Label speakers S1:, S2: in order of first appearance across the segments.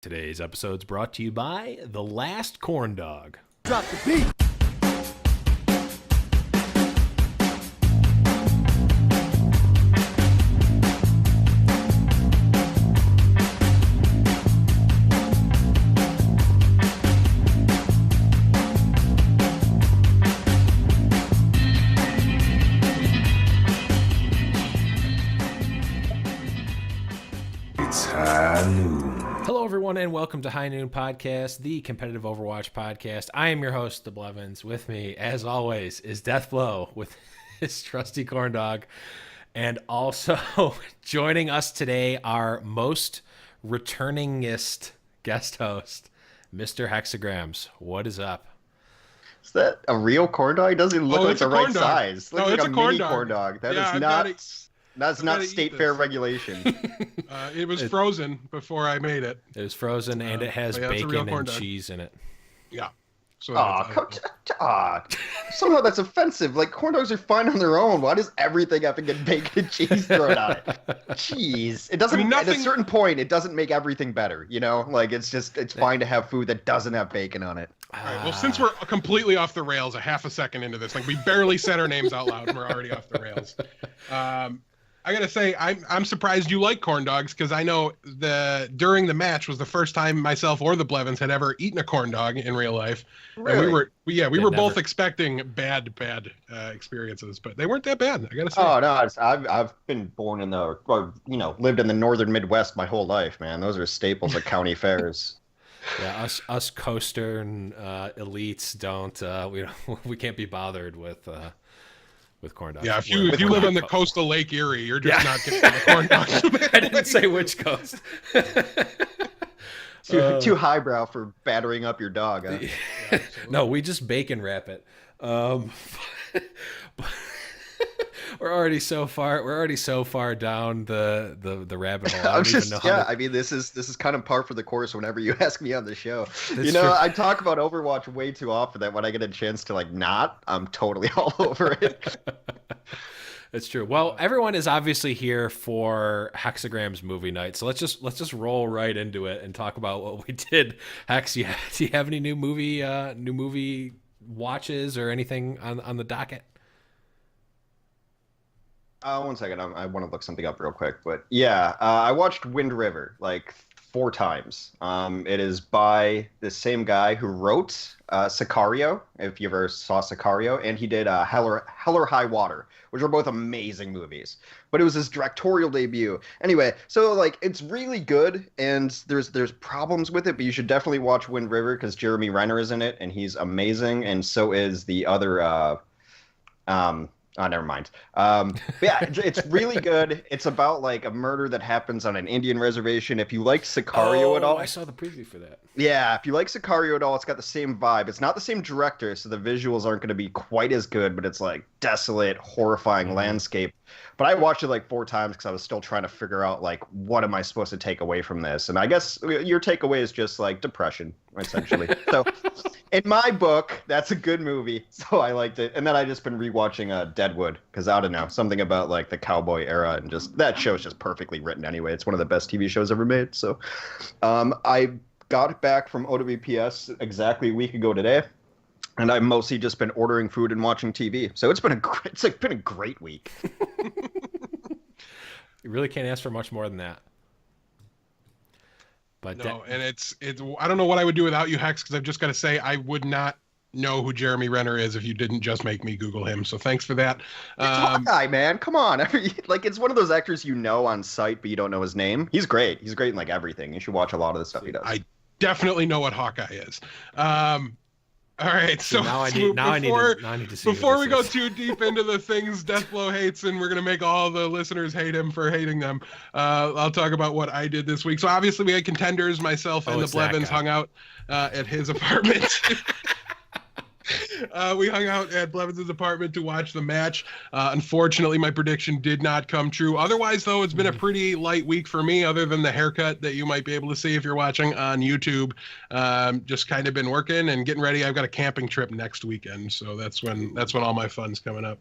S1: Today's episode is brought to you by The Last Corn Dog.
S2: Drop the beat.
S3: It's high noon.
S1: Hello, everyone, and welcome to High Noon Podcast, the competitive Overwatch podcast. I am your host, The Blevins. With me, as always, is Deathblow with his trusty corn dog. And also joining us today, our most returningest guest host, Mr. Hexagrams. What is up?
S4: Is that a real corn dog? It doesn't look like
S5: it's a
S4: the right
S5: corn dog.
S4: size. It looks
S5: No,
S4: like
S5: it's
S4: a
S5: a corn
S4: mini
S5: dog.
S4: corn dog. That
S5: Yeah,
S4: is
S5: I've
S4: not.
S5: gotta-
S4: That's
S5: I've
S4: not
S5: gotta eat
S4: state
S5: this.
S4: fair regulation.
S5: It was frozen before I made it.
S1: It is frozen, and it has
S5: but yeah, it's a real
S1: bacon
S5: corn
S1: and
S5: dog.
S1: cheese in it.
S5: Yeah. So
S4: Somehow that's offensive. Like, corn dogs are fine on their own. Why does everything have to get bacon and cheese thrown on it? Jeez. It doesn't.
S5: I mean,
S4: At a
S5: nothing-
S4: certain point, it doesn't make everything better. You know, like it's fine to have food that doesn't have bacon on it.
S5: all right, well, since we're completely off the rails a half a second into this, like we barely said our names out loud and we're already off the rails. I gotta say, I'm surprised you like corn dogs, because I know during the match was the first time myself or the Blevins had ever eaten a corn dog in real life.
S4: Really?
S5: And we were
S1: never.
S5: both expecting bad experiences, but they weren't that bad. I gotta say.
S4: Oh no, I've been born in lived in the northern Midwest my whole life, man. Those are staples at county fairs.
S1: Yeah, us coastern elites don't we can't be bothered with corn dogs.
S5: Yeah, if you live on the coastal Lake Erie, you're just not getting the corn dogs.
S1: I didn't say which coast.
S4: Too highbrow for battering up your dog. Huh?
S1: No, we just bacon wrap it. We're already so far down the rabbit hole. I don't even know how to...
S4: I mean, this is kind of par for the course whenever you ask me on the show.
S1: That's
S4: True.
S1: true.
S4: I talk about Overwatch way too often that when I get a chance to I'm totally all over it.
S1: It's true. Well, everyone is obviously here for Hexagrams movie night, so let's just roll right into it and talk about what we did. Hex, do you have any new movie watches or anything on the docket?
S4: 1 second, I want to look something up real quick. But yeah, I watched Wind River like 4 times. It is by the same guy who wrote Sicario, if you ever saw Sicario, and he did Hell or High Water, which are both amazing movies. But it was his directorial debut. Anyway, so it's really good, and there's problems with it, but you should definitely watch Wind River because Jeremy Renner is in it, and he's amazing, and so is the other. Oh, never mind. But yeah, it's really good. It's about a murder that happens on an Indian reservation. If you like Sicario at all,
S1: I saw the preview for that.
S4: yeah, if you like Sicario at all, it's got the same vibe. It's not the same director, so the visuals aren't going to be quite as good, but it's desolate, horrifying landscape. But I watched it 4 times because I was still trying to figure out what am I supposed to take away from this? And I guess your takeaway is just depression, essentially. So in my book, that's a good movie. So I liked it. And then I just been rewatching Deadwood because I don't know, something about the cowboy era and just that show's just perfectly written anyway. It's one of the best TV shows ever made. So I got back from OWPS exactly a week ago today. And I've mostly just been ordering food and watching TV. So it's been a great week.
S1: You really can't ask for much more than that. But
S5: No, and it's I don't know what I would do without you, Hex, because I've just got to say I would not know who Jeremy Renner is if you didn't just make me Google him. So thanks for that.
S4: It's Hawkeye, man. Come on. It's one of those actors on sight, but you don't know his name. He's great. He's great in everything. You should watch a lot of the stuff he does.
S5: I definitely know what Hawkeye is. All right, so
S1: now I need to see.
S5: Before we go too deep into the things Deathblow hates, and we're gonna make all the listeners hate him for hating them, I'll talk about what I did this week. So obviously we had Contenders. Myself and the Blevins hung out at his apartment. We hung out at Blevins' apartment to watch the match. Unfortunately, my prediction did not come true. Otherwise, though, it's been a pretty light week for me, other than the haircut that you might be able to see if you're watching on YouTube. Just kind of been working and getting ready. I've got a camping trip next weekend, so that's when all my fun's coming up.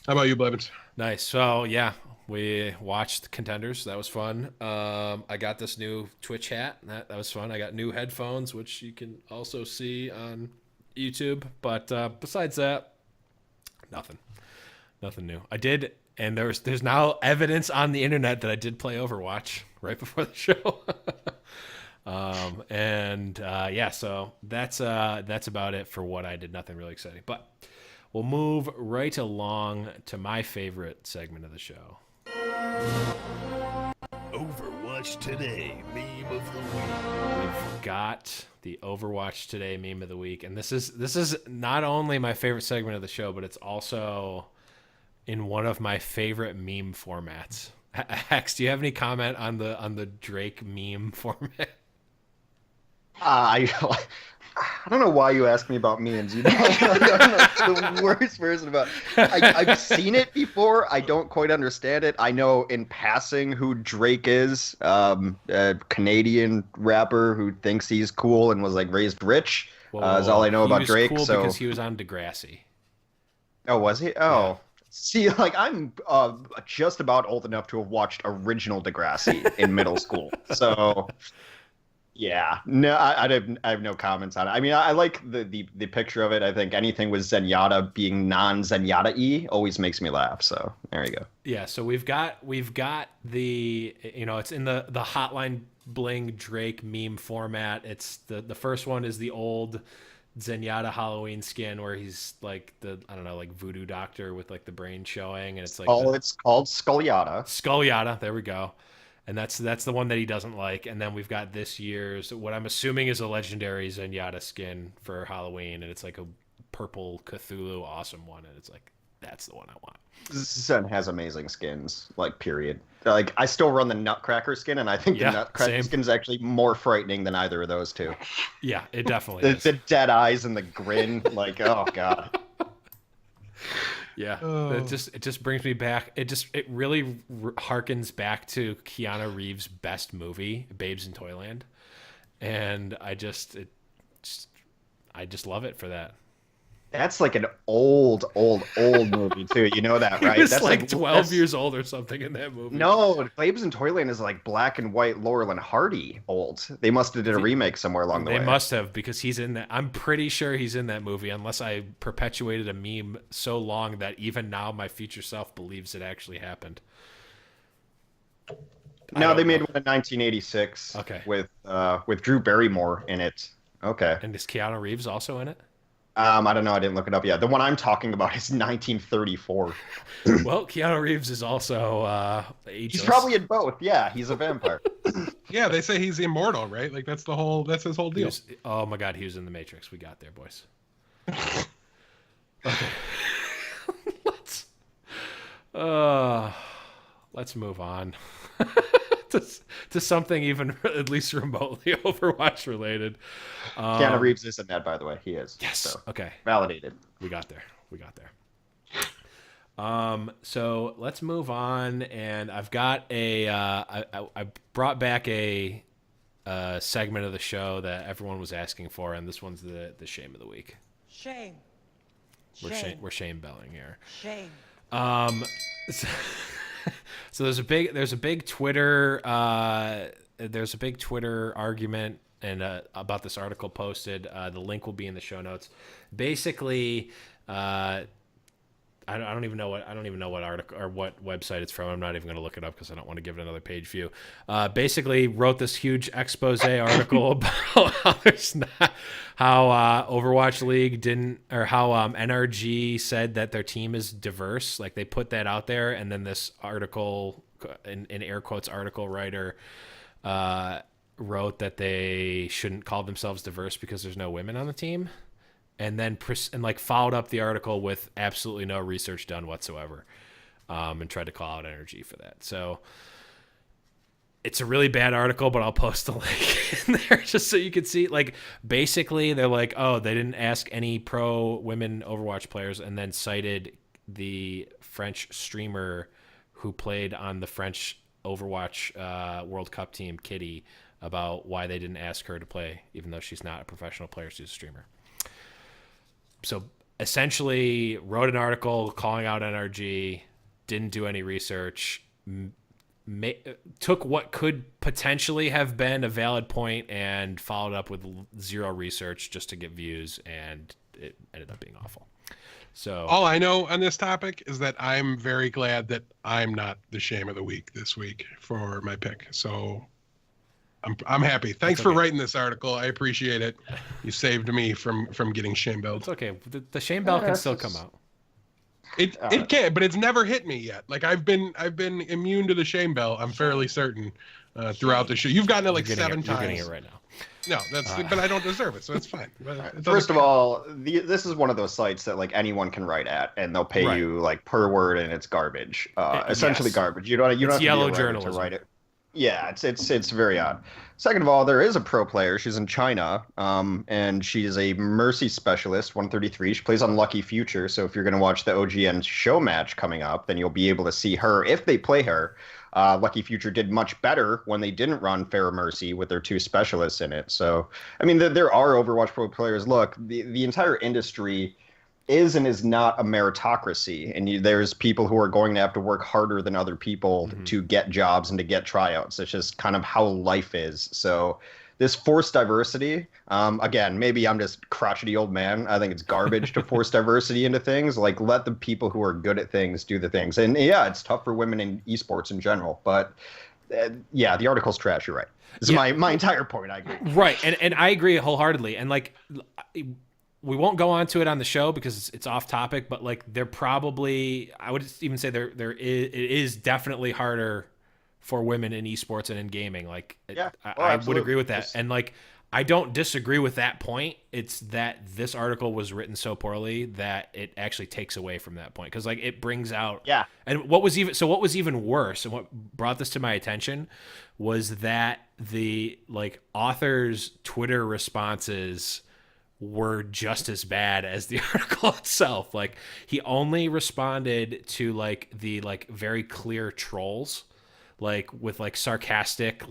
S5: How about you, Blevins?
S1: Nice. So yeah, We watched Contenders. That was fun. I got this new Twitch hat. That was fun. I got new headphones, which you can also see on YouTube. But besides that, nothing new. I did, and there's now evidence on the internet that I did play Overwatch right before the show. So that's about it for what I did. Nothing really exciting, but we'll move right along to my favorite segment of the show.
S3: Overwatch Today Meme of the Week.
S1: We've got the Overwatch Today Meme of the Week, and this is not only my favorite segment of the show, but it's also in one of my favorite meme formats. Hex, do you have any comment on the Drake meme format?
S4: I don't know why you ask me about memes. You know, I'm the worst person about. I've seen it before. I don't quite understand it. I know in passing who Drake is, a Canadian rapper who thinks he's cool and was like raised rich. Is all I know about Drake.
S1: Cool
S4: so
S1: because he was on Degrassi.
S4: Oh, was he? Oh.
S1: Yeah.
S4: See, like I'm just about old enough to have watched original Degrassi in middle school. So, yeah, no, I have no comments on it. I mean, I like the picture of it. I think anything with Zenyatta being non-Zenyatta-y always makes me laugh. So there you go.
S1: Yeah, so we've got the, it's in the Hotline Bling Drake meme format. It's the first one is the old Zenyatta Halloween skin where he's like like voodoo doctor with like the brain showing, and it's like
S4: it's called Skullyatta.
S1: There we go. And that's the one that he doesn't like. And then we've got this year's what I'm assuming is a legendary Zenyatta skin for Halloween, and it's like a purple Cthulhu awesome one, and it's like that's the one I want.
S4: Zen has amazing skins, like period. Like I still run the Nutcracker skin, and I think the Nutcracker skin is actually more frightening than either of those two.
S1: Yeah, it definitely is.
S4: The dead eyes and the grin, like oh god.
S1: Yeah, it just brings me back. It really harkens back to Keanu Reeves' best movie, Babes in Toyland, and I just love it for that.
S4: That's like an old movie too. You know that, right?
S1: He was
S4: that's
S1: like 12 years old or something in that movie.
S4: No, Babes in Toyland is like black and white Laurel and Hardy old. They must have did a remake somewhere along the way.
S1: They must have, because he's in that. I'm pretty sure he's in that movie, unless I perpetuated a meme so long that even now my future self believes it actually happened.
S4: No, they made one in 1986.
S1: Okay.
S4: With Drew Barrymore in it. Okay.
S1: And is Keanu Reeves also in it?
S4: I don't know. I didn't look it up yet. The one I'm talking about is 1934.
S1: Well, Keanu Reeves is also ageless.
S4: He's probably in both. Yeah, he's a vampire.
S5: Yeah, they say he's immortal, right? Like that's his whole deal.
S1: Oh my God, he was in the Matrix. We got there, boys. Okay. Let's move on to something even at least remotely Overwatch related.
S4: Keanu Reeves is in that, by the way. He is.
S1: Yes.
S4: So,
S1: okay.
S4: Validated.
S1: We got there. So let's move on, and I've got I brought back a segment of the show that everyone was asking for, and this one's the shame of the week.
S2: Shame.
S1: We're shame belling here.
S2: Shame.
S1: So there's a big Twitter argument and about this article posted. The link will be in the show notes. Basically, I don't even know what article or what website it's from. I'm not even going to look it up because I don't want to give it another page view. Basically, wrote this huge expose article about how Overwatch League didn't, or how NRG said that their team is diverse. Like they put that out there, and then this article, in air quotes, article writer wrote that they shouldn't call themselves diverse because there's no women on the team. And then followed up the article with absolutely no research done whatsoever, and tried to call out NRG for that. So it's a really bad article, but I'll post the link in there just so you can see. Like basically, they're like, oh, they didn't ask any pro women Overwatch players, and then cited the French streamer who played on the French Overwatch World Cup team, Kitty, about why they didn't ask her to play, even though she's not a professional player, she's a streamer. So essentially wrote an article calling out NRG, didn't do any research, took what could potentially have been a valid point and followed up with zero research just to get views, and it ended up being awful. So
S5: all I know on this topic is that I'm very glad that I'm not the shame of the week this week for my pick. So I'm happy. Thanks for writing this article. I appreciate it. You saved me from getting shame belled.
S1: It's okay. The shame bell can still come out.
S5: It can, but it's never hit me yet. Like I've been immune to the shame bell. I'm fairly certain throughout the show. You've gotten it like 7 times.
S1: You're getting it right now.
S5: No, but I don't deserve it, so it's fine.
S4: First of all, this is one of those sites that like anyone can write at, and they'll pay you like per word, and it's garbage. Essentially garbage. You don't have to be a writer to write it. Yeah, it's very odd. Second of all, there is a pro player. She's in China, and she is a Mercy specialist, 133. She plays on Lucky Future, so if you're going to watch the OGN show match coming up, then you'll be able to see her if they play her. Lucky Future did much better when they didn't run Fair Mercy with their 2 specialists in it. So, I mean, there are Overwatch pro players. Look, the entire industry is and is not a meritocracy, and there's people who are going to have to work harder than other people to get jobs and to get tryouts. It's just kind of how life is. So this forced diversity, again, maybe I'm just crotchety old man. I think it's garbage to force diversity into things. Like, let the people who are good at things do the things. And yeah, it's tough for women in esports in general, but yeah, the article's trash. You're right. This is my entire point. I agree.
S1: Right. And I agree wholeheartedly. And like, we won't go on to it on the show because it's off topic, but like they're probably, I would even say it is definitely harder for women in esports and in gaming. Like, I would agree with that. And like, I don't disagree with that point. It's that this article was written so poorly that it actually takes away from that point. Cause like it brings out, and what was even worse and what brought this to my attention was that the like author's Twitter responses were just as bad as the article itself. Like, he only responded to like the like very clear trolls, like with like sarcastic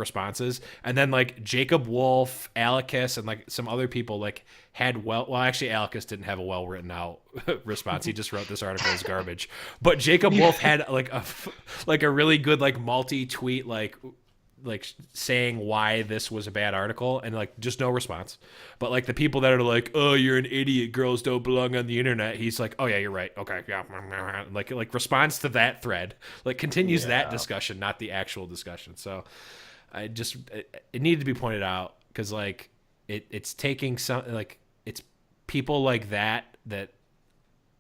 S1: responses, and then like Jacob Wolf, Alicus, and like some other people like had actually Alicus didn't have a well written out response. He just wrote this article as garbage. But Jacob Wolf had like a really good like multi-tweet like saying why this was a bad article, and like just no response. But like the people that are like, oh, you're an idiot, girls don't belong on the internet, he's like, oh yeah, you're right, okay, yeah, like responds to that thread, like continues that discussion, not the actual discussion. So I just it needed to be pointed out, because like it's taking some, like it's people like that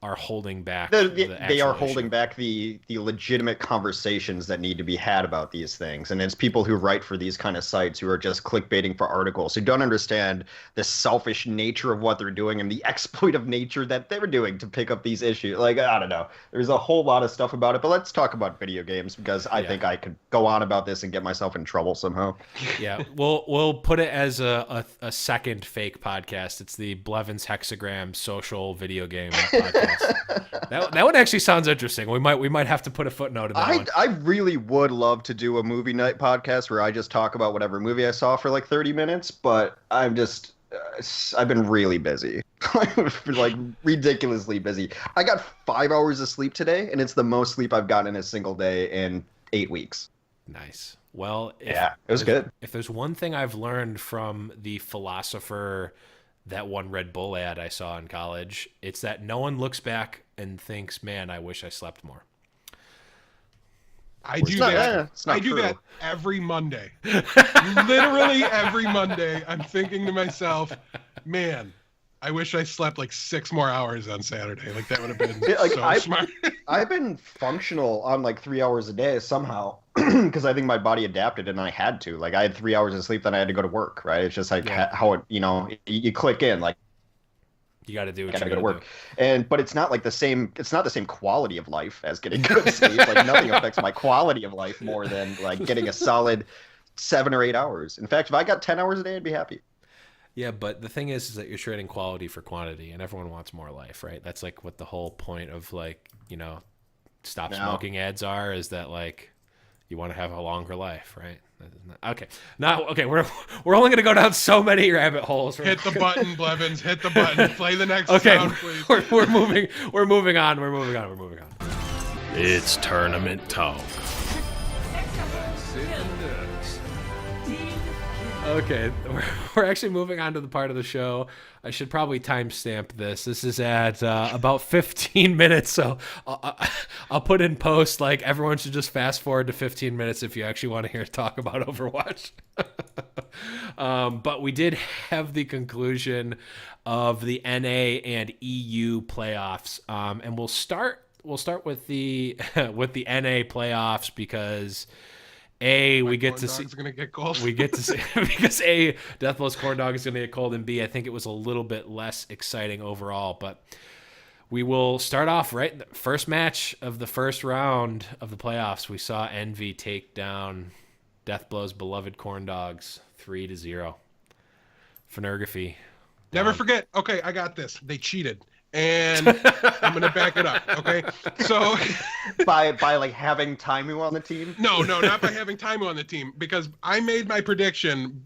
S1: are holding back.
S4: They are holding back the legitimate conversations that need to be had about these things. And it's people who write for these kind of sites who are just clickbaiting for articles, who don't understand the selfish nature of what they're doing and the exploitive nature that they're doing to pick up these issues. Like, I don't know. There's a whole lot of stuff about it, but let's talk about video games, because I think I could go on about this and get myself in trouble somehow.
S1: Yeah, we'll put it as a second fake podcast. It's the Blevins Hexagrams social video game podcast. That one actually sounds interesting. We might have to put a footnote in that one.
S4: I really would love to do a movie night podcast where I just talk about whatever movie I saw for like 30 minutes, but I've been really busy. I've been like ridiculously busy. I got 5 hours of sleep today, and it's the most sleep I've gotten in a single day in 8 weeks.
S1: Nice. Well,
S4: it was good.
S1: If there's one thing I've learned from the philosopher, that one Red Bull ad I saw in college, it's that no one looks back and thinks, man, I wish I slept more.
S5: I do that every Monday. Literally every Monday, I'm thinking to myself, man, I wish I slept like 6 more hours on Saturday. Like, that would have been smart.
S4: I've been functional on like 3 hours a day somehow, because I think my body adapted and I had to. Like, I had 3 hours of sleep, then I had to go to work, right? It's just like how it, you click in, like,
S1: you got to do what you
S4: got to go to work. But it's not like the same quality of life as getting good sleep. Like, nothing affects my quality of life more than like getting a solid 7 or 8 hours. In fact, if I got 10 hours a day, I'd be happy.
S1: Yeah, but the thing is that you're trading quality for quantity, and everyone wants more life, right? That's like what the whole point of like, stop smoking ads are, is that like you want to have a longer life, right? Okay. We're only going to go down so many rabbit holes.
S5: Hit the button, Blevins. Hit the button. Play the next sound, please.
S1: We're moving on. It's tournament talk. Okay, we're actually moving on to the part of the show. I should probably timestamp this. This is at about 15 minutes, so I'll put in post, like, everyone should just fast forward to 15 minutes if you actually want to hear talk about Overwatch. But we did have the conclusion of the NA and EU playoffs, and we'll start with the with the NA playoffs because we get to see
S5: gonna get cold.
S1: we get to see because Deathblow's corn dog is gonna get cold, and B, I think it was a little bit less exciting overall. But we will start off right in the first match of the first round of the playoffs. We saw Envy take down Deathblow's beloved corn dogs 3-0. Phonography.
S5: Never forget. Okay, I got this. They cheated. And I'm gonna back it up. Okay, so
S4: by like having Taimu on the team.
S5: No, not by having Taimu on the team, because I made my prediction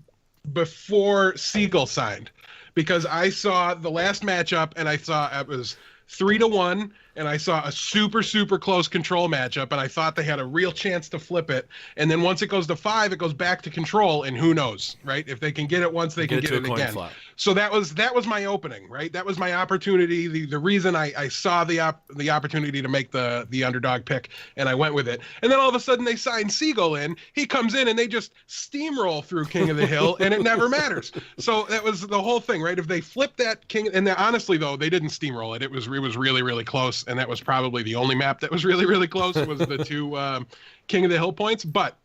S5: before Siegel signed, because I saw the last matchup and I saw it was 3-1, and I saw a super close control matchup, and I thought they had a real chance to flip it. And then once it goes to 5, it goes back to control, and who knows, right? If they can get it once, they can get it again. Flop. So that was my opening, right? That was my opportunity. The reason I saw the opportunity to make the underdog pick, and I went with it. And then all of a sudden they signed Siegel in. He comes in and they just steamroll through King of the Hill, and it never matters. So that was the whole thing, right? If they flip that King, and honestly though, they didn't steamroll it. It was really close, and that was probably the only map that was really close was the two King of the Hill points. But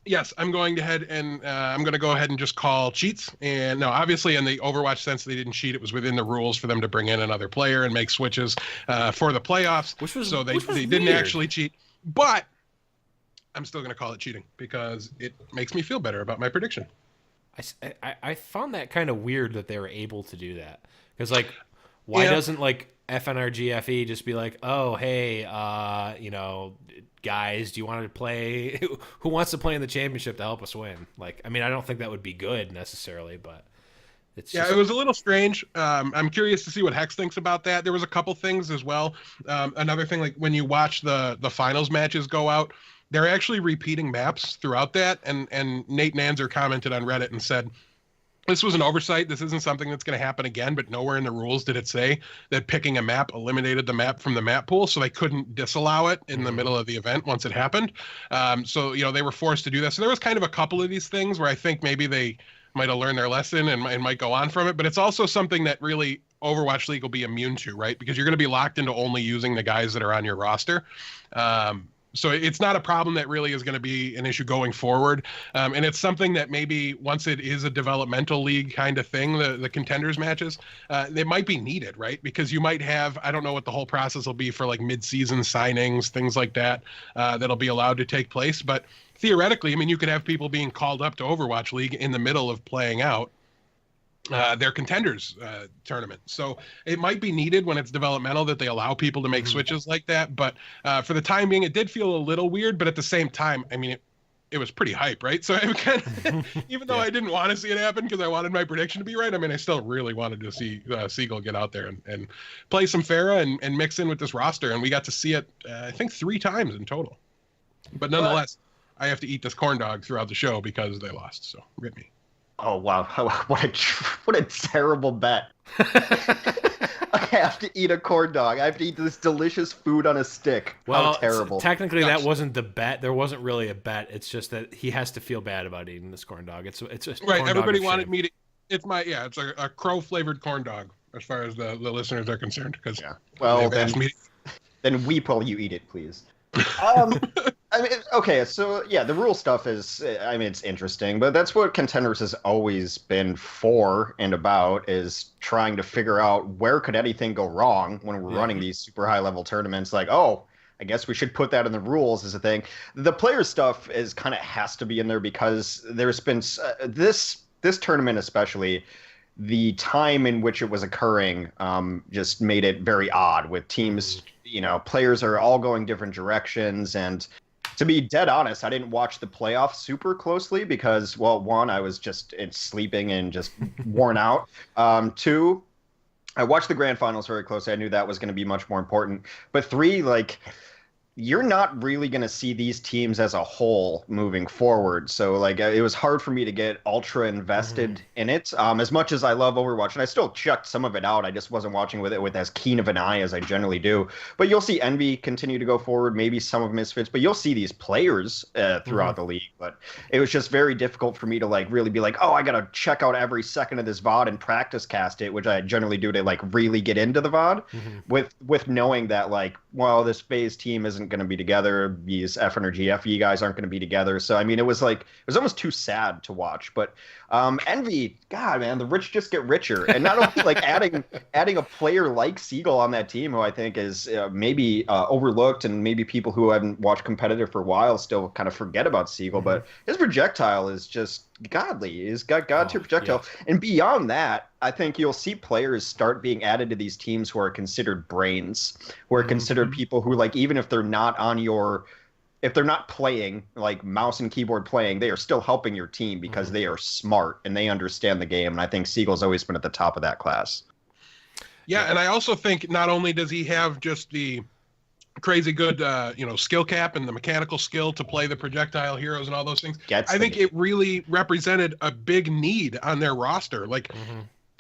S5: yes, I'm going to go ahead and just call cheats. And no, obviously in the Overwatch sense, they didn't cheat. It was within the rules for them to bring in another player and make switches for the playoffs. They didn't actually cheat. But I'm still going to call it cheating because it makes me feel better about my prediction.
S1: I found that kind of weird that they were able to do that. Because, like, why doesn't, like, FNRGFE just be like, oh, hey, guys, do you want to play? Who wants to play in the championship to help us win? Like, I mean, I don't think that would be good necessarily, but it's just...
S5: it was a little strange. I'm curious to see what Hex thinks about that. There was a couple things as well. Another thing, like when you watch the finals matches go out, they're actually repeating maps throughout that. And Nate Nanzer commented on Reddit and said, this was an oversight. This isn't something that's going to happen again, but nowhere in the rules did it say that picking a map eliminated the map from the map pool, so they couldn't disallow it in the middle of the event once it happened. So they were forced to do that. So there was kind of a couple of these things where I think maybe they might have learned their lesson and might go on from it, but it's also something that really Overwatch League will be immune to, right? Because you're going to be locked into only using the guys that are on your roster. So it's not a problem that really is going to be an issue going forward. And it's something that maybe once it is a developmental league kind of thing, the contenders matches, they might be needed, right? Because you might have, I don't know what the whole process will be for like mid-season signings, things like that, that'll be allowed to take place. But theoretically, I mean, you could have people being called up to Overwatch League in the middle of playing out their contenders tournament. So it might be needed when it's developmental that they allow people to make switches like that. But for the time being, it did feel a little weird, but at the same time, I mean, it was pretty hype, right? So it kind of, even though I didn't want to see it happen because I wanted my prediction to be right, I mean, I still really wanted to see Siegel get out there and play some Pharah and mix in with this roster. And we got to see it, I think 3 times in total. But nonetheless, I have to eat this corn dog throughout the show because they lost. So rip me.
S4: Oh wow! What a terrible bet! I have to eat a corn dog. I have to eat this delicious food on a stick.
S1: Well,
S4: how terrible!
S1: Technically, that wasn't the bet. There wasn't really a bet. It's just that he has to feel bad about eating this corn dog. It's
S5: right. Everybody wanted me to. It's a crow flavored corn dog as far as the listeners are concerned. Because
S4: well then weep while you eat it, please. I mean, okay, so yeah, the rule stuff is, I mean, it's interesting, but that's what Contenders has always been for and about, is trying to figure out where could anything go wrong when we're running these super high level tournaments. Like, oh, I guess we should put that in the rules as a thing. The player stuff is kind of has to be in there because there's been this tournament especially. The time in which it was occurring just made it very odd with teams, players are all going different directions. And to be dead honest, I didn't watch the playoffs super closely because, well, 1, I was just sleeping and just worn out. 2, I watched the grand finals very closely. I knew that was going to be much more important. But 3, like, you're not really going to see these teams as a whole moving forward. So like it was hard for me to get ultra invested in it. As much as I love Overwatch, and I still checked some of it out, I just wasn't watching with it with as keen of an eye as I generally do. But you'll see Envy continue to go forward, maybe some of Misfits, but you'll see these players throughout the league. But it was just very difficult for me to like really be like, oh, I got to check out every second of this VOD and practice cast it, which I generally do to like really get into the VOD with knowing that like, well, this FaZe team isn't going to be together. These FN or GFE guys aren't going to be together. So I mean, it was almost too sad to watch. But Envy, God, man, the rich just get richer, and not only like adding a player like Siegel on that team, who I think is maybe overlooked, and maybe people who haven't watched competitive for a while still kind of forget about Siegel. But his projectile is just godly. He's got god tier projectile, and beyond that, I think you'll see players start being added to these teams who are considered brains, who are considered people who, like, even if they're not if they're not playing, like mouse and keyboard playing, they are still helping your team because they are smart and they understand the game. And I think Siegel's always been at the top of that class.
S5: Yeah, and I also think not only does he have just the crazy good skill cap and the mechanical skill to play the projectile heroes and all those things, I think it really represented a big need on their roster. Like,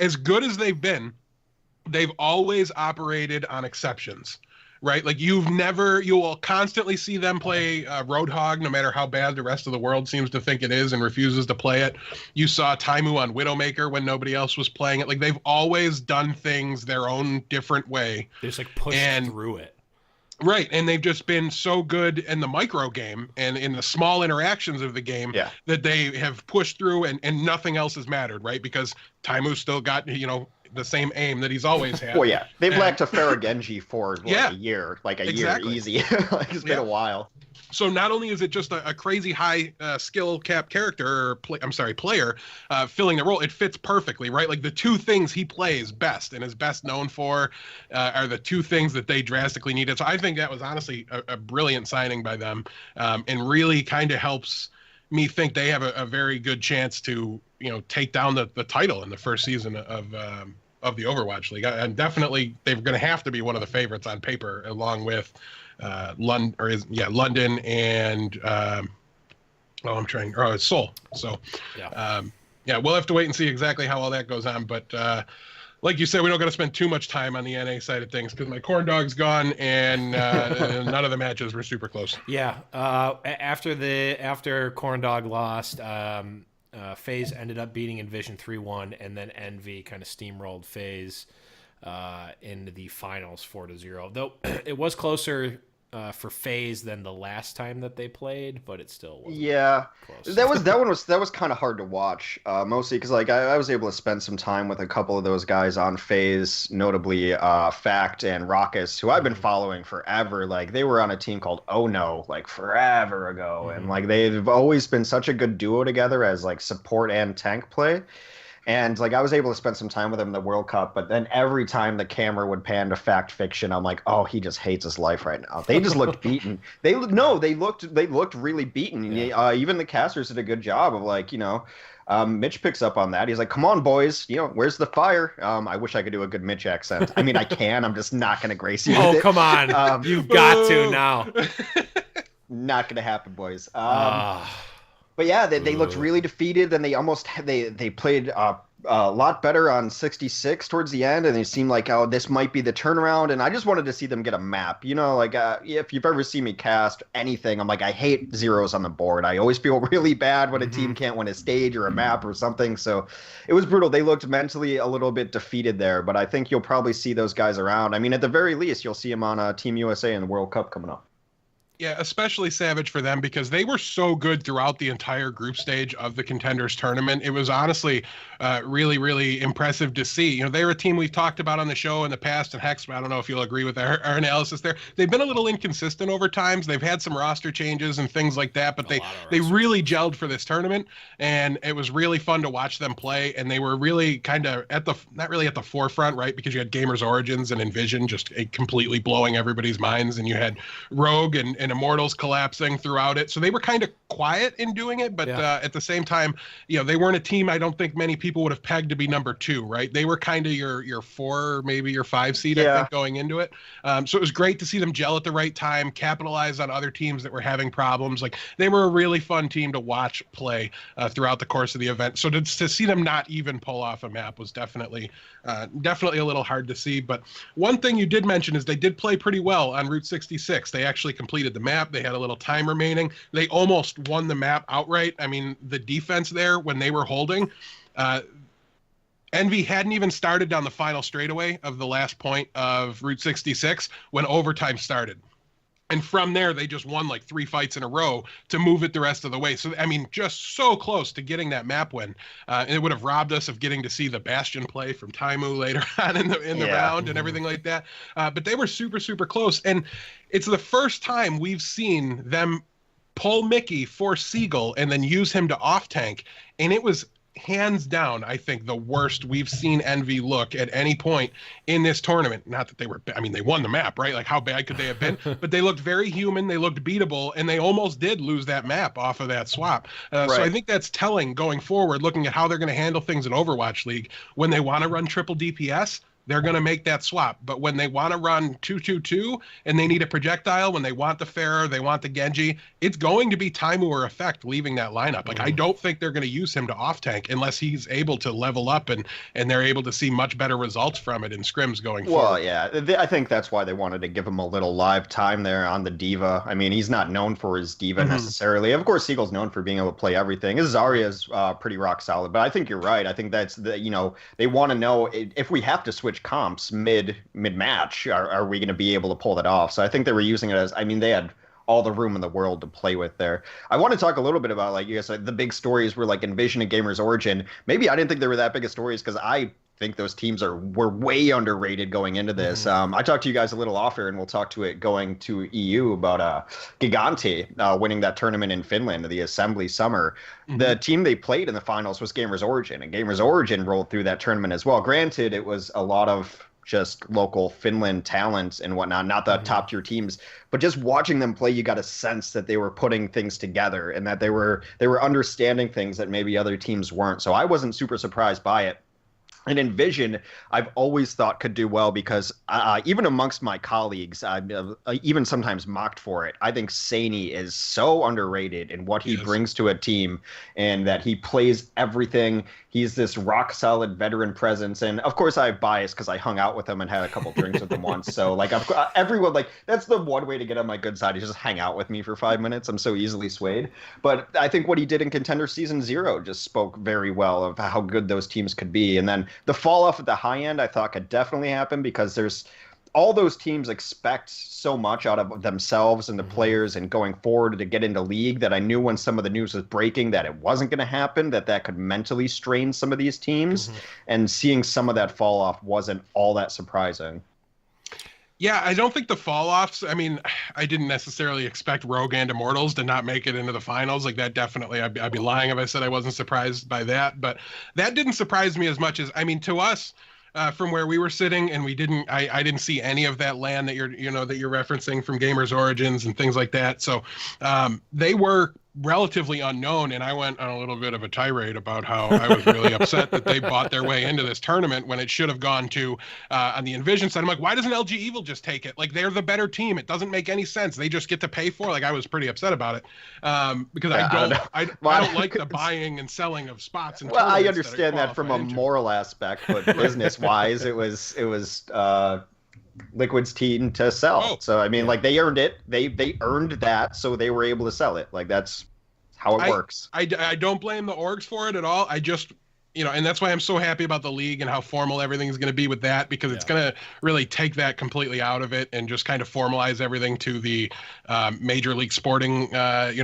S5: as good as they've been, they've always operated on exceptions, right? Like, you will constantly see them play Roadhog, no matter how bad the rest of the world seems to think it is and refuses to play it. You saw Taimu on Widowmaker when nobody else was playing it. Like, they've always done things their own different way.
S1: They just like push through it.
S5: Right, and they've just been so good in the micro game and in the small interactions of the game that they have pushed through, and nothing else has mattered, right? Because Taimu's still got, the same aim that he's always had.
S4: Well, yeah. They've lacked a Farah for a year, year easy. Like, it's been a while.
S5: So not only is it just a crazy high skill cap character, player filling the role, it fits perfectly, right? Like, the two things he plays best and is best known for are the two things that they drastically needed. So I think that was honestly a brilliant signing by them, and really kind of helps me think they have a very good chance to, take down the title in the first season of the Overwatch League. And definitely they're going to have to be one of the favorites on paper, along with London and Seoul. So we'll have to wait and see exactly how all that goes on. But like you said, we don't got to spend too much time on the NA side of things because my corn dog's gone, and none of the matches were super close.
S1: Yeah. After corn dog lost, FaZe ended up beating Envision 3-1, and then Envy kind of steamrolled FaZe in the finals 4-0. Though it was closer for FaZe than the last time that they played, but it still wasn't close. that was kind of hard to watch, mostly because like I was able to spend some time with a couple of those guys on FaZe, notably Fact and Raucus, who I've been following forever. Like, they were on a team called Oh No like forever ago, and like they've always been such a good duo together as like support and tank play. And like I was able to spend some time with him in the World Cup, but then every time the camera would pan to Fact Fiction, I'm like, oh, he just hates his life right now. They just looked beaten. They looked really beaten. Yeah. Even the casters did a good job of like, Mitch picks up on that. He's like, come on, boys, where's the fire? I wish I could do a good Mitch accent. I mean, I can. I'm just not going to grace you with it. Come on. You've got to now.
S4: Not going to happen, boys. But yeah, they looked really defeated. Then they played a lot better on 66 towards the end, and it seemed like, oh, this might be the turnaround. And I just wanted to see them get a map. If you've ever seen me cast anything, I'm like, I hate zeros on the board. I always feel really bad when a team can't win a stage or a map or something. So it was brutal. They looked mentally a little bit defeated there, but I think you'll probably see those guys around. I mean, at the very least, you'll see them on Team USA in the World Cup coming up.
S5: Yeah, especially savage for them because they were so good throughout the entire group stage of the Contenders tournament. It was honestly really, really impressive to see. They're a team we've talked about on the show in the past, and Hex, I don't know if you'll agree with our analysis there. They've been a little inconsistent over times. They've had some roster changes and things like that, but they really gelled for this tournament, and it was really fun to watch them play. And they were really kind of not really at the forefront, right? Because you had Gamers Origins and Envision just completely blowing everybody's minds, and you had Rogue and and Immortals collapsing throughout it. So they were kind of quiet in doing it, but at the same time, they weren't a team I don't think many people would have pegged to be number 2, right? They were kind of your 4, maybe your 5 seed, I think, going into it. So it was great to see them gel at the right time, capitalize on other teams that were having problems. Like, they were a really fun team to watch play throughout the course of the event. So to see them not even pull off a map was definitely a little hard to see. But one thing you did mention is they did play pretty well on Route 66. They actually completed the map. They had a little time remaining. They almost won the map outright. I mean, the defense there when they were holding, Envy hadn't even started down the final straightaway of the last point of Route 66 when overtime started. And from there, they just won like 3 fights in a row to move it the rest of the way. So, I mean, just so close to getting that map win. And it would have robbed us of getting to see the Bastion play from Taimu later on in the round and everything like that. But they were super, super close. And it's the first time we've seen them pull Mickey for Seagull and then use him to off-tank. And it was hands down, I think, the worst we've seen Envy look at any point in this tournament. Not that they won the map, right? Like, how bad could they have been? But they looked very human. They looked beatable, and they almost did lose that map off of that swap. Right. So I think that's telling going forward, looking at how they're going to handle things in Overwatch League. When they want to run triple DPS, they're going to make that swap. But when they want to run 2-2-2 and they need a projectile, when they want the Pharah, they want the Genji, it's going to be Taimu or Effect leaving that lineup. Like, I don't think they're going to use him to off-tank unless he's able to level up and they're able to see much better results from it in scrims going forward.
S4: Well, yeah, I think that's why they wanted to give him a little live time there on the Diva. I mean, he's not known for his Diva necessarily. Of course, Seagull's known for being able to play everything. His Zarya's pretty rock solid. But I think you're right. I think that's they want to know if we have to switch comps mid-match, are we going to be able to pull that off? So I think they were using it as, they had all the room in the world to play with there. I want to talk a little bit about, like, you guys said, the big stories were like Envision and Gamers Origin. Maybe I didn't think they were that big of stories because I think those teams were way underrated going into this. I talked to you guys a little off air, and we'll talk to it going to EU about Gigante winning that tournament in Finland, the Assembly Summer. The team they played in the finals was Gamers Origin, and Gamers Origin rolled through that tournament as well. Granted, it was a lot of just local Finland talent and whatnot, not the top tier teams, but just watching them play, you got a sense that they were putting things together and that they were understanding things that maybe other teams weren't. So I wasn't super surprised by it. And Envision, I've always thought could do well because even amongst my colleagues, I've even sometimes mocked for it. I think Saney is so underrated in what he brings to a team, and that he plays everything. He's this rock solid veteran presence. And of course I have bias because I hung out with him and had a couple drinks with him once. So like everyone, like, that's the one way to get on my good side, is just hang out with me for 5 minutes. I'm so easily swayed. But I think what he did in Contender Season 0 just spoke very well of how good those teams could be. And then the fall off at the high end, I thought could definitely happen because there's all those teams expect so much out of themselves and the players and going forward to get into league, that I knew when some of the news was breaking that it wasn't going to happen, that could mentally strain some of these teams. And seeing some of that fall off wasn't all that surprising.
S5: Yeah, I don't think the fall-offs, I didn't necessarily expect Rogue and Immortals to not make it into the finals. Like, that definitely, I'd be lying if I said I wasn't surprised by that. But that didn't surprise me as much as, to us, from where we were sitting, and I didn't see any of that land that you're referencing from Gamers Origins and things like that. So they were relatively unknown, and I went on a little bit of a tirade about how I was really upset that they bought their way into this tournament when it should have gone to on the Envision side. I'm like, why doesn't LG Evil just take it? Like, they're the better team. It doesn't make any sense. They just get to pay for it. Like, I was pretty upset about it because I don't like the buying and selling of spots. And
S4: I understand that from a moral aspect, but business wise, it was Liquid's team to sell. So like, they earned it. They earned that, so they were able to sell it. Like, that's how it works.
S5: I don't blame the orgs for it at all. I just, and that's why I'm so happy about the league and how formal everything is going to be with that, because it's going to really take that completely out of it and just kind of formalize everything to the Major League Sporting,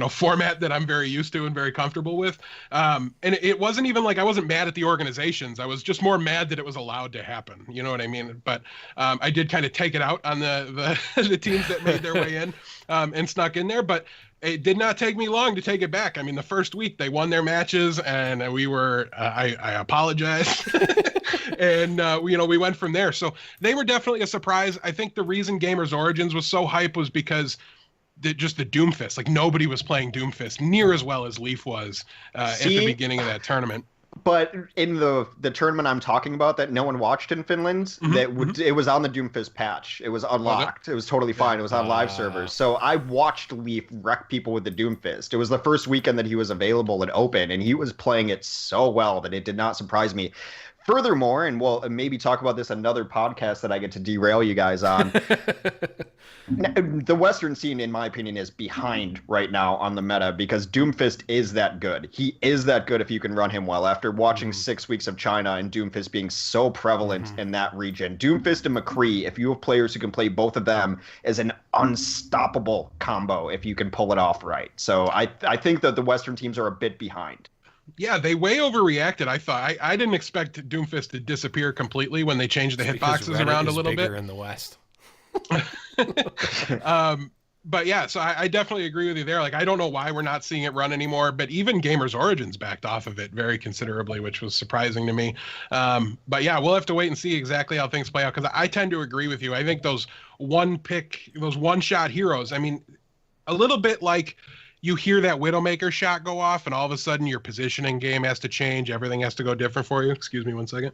S5: format that I'm very used to and very comfortable with. And it wasn't even like I wasn't mad at the organizations. I was just more mad that it was allowed to happen. You know what I mean? But I did kind of take it out on the the teams that made their way in and snuck in there. But it did not take me long to take it back. The first week they won their matches, and we were, I apologize. And, we went from there. So they were definitely a surprise. I think the reason Gamers Origins was so hype was because just the Doomfist. Like nobody was playing Doomfist near as well as Leaf was at the beginning of that tournament.
S4: But in the tournament I'm talking about that no one watched in Finland, it was on the Doomfist patch. It was unlocked. It was totally fine. It was on live servers. So I watched Leaf wreck people with the Doomfist. It was the first weekend that he was available and open, and he was playing it so well that it did not surprise me. Furthermore, and we'll maybe talk about this another podcast that I get to derail you guys on. The Western scene, in my opinion, is behind right now on the meta because Doomfist is that good. He is that good if you can run him well. After watching 6 weeks of China and Doomfist being so prevalent in that region, Doomfist and McCree, if you have players who can play both of them, is an unstoppable combo if you can pull it off right. So I think that the Western teams are a bit behind.
S5: Yeah, they way overreacted. I thought I didn't expect Doomfist to disappear completely when they changed the hitboxes around a little bit.
S1: In the West.
S5: But yeah, so I definitely agree with you there. Like, I don't know why we're not seeing it run anymore, but even Gamers Origins backed off of it very considerably, which was surprising to me. But yeah, we'll have to wait and see exactly how things play out because I tend to agree with you. I think those one-shot heroes, I mean, a little bit like you hear that Widowmaker shot go off and all of a sudden your positioning game has to change. Everything has to go different for you. Excuse me 1 second.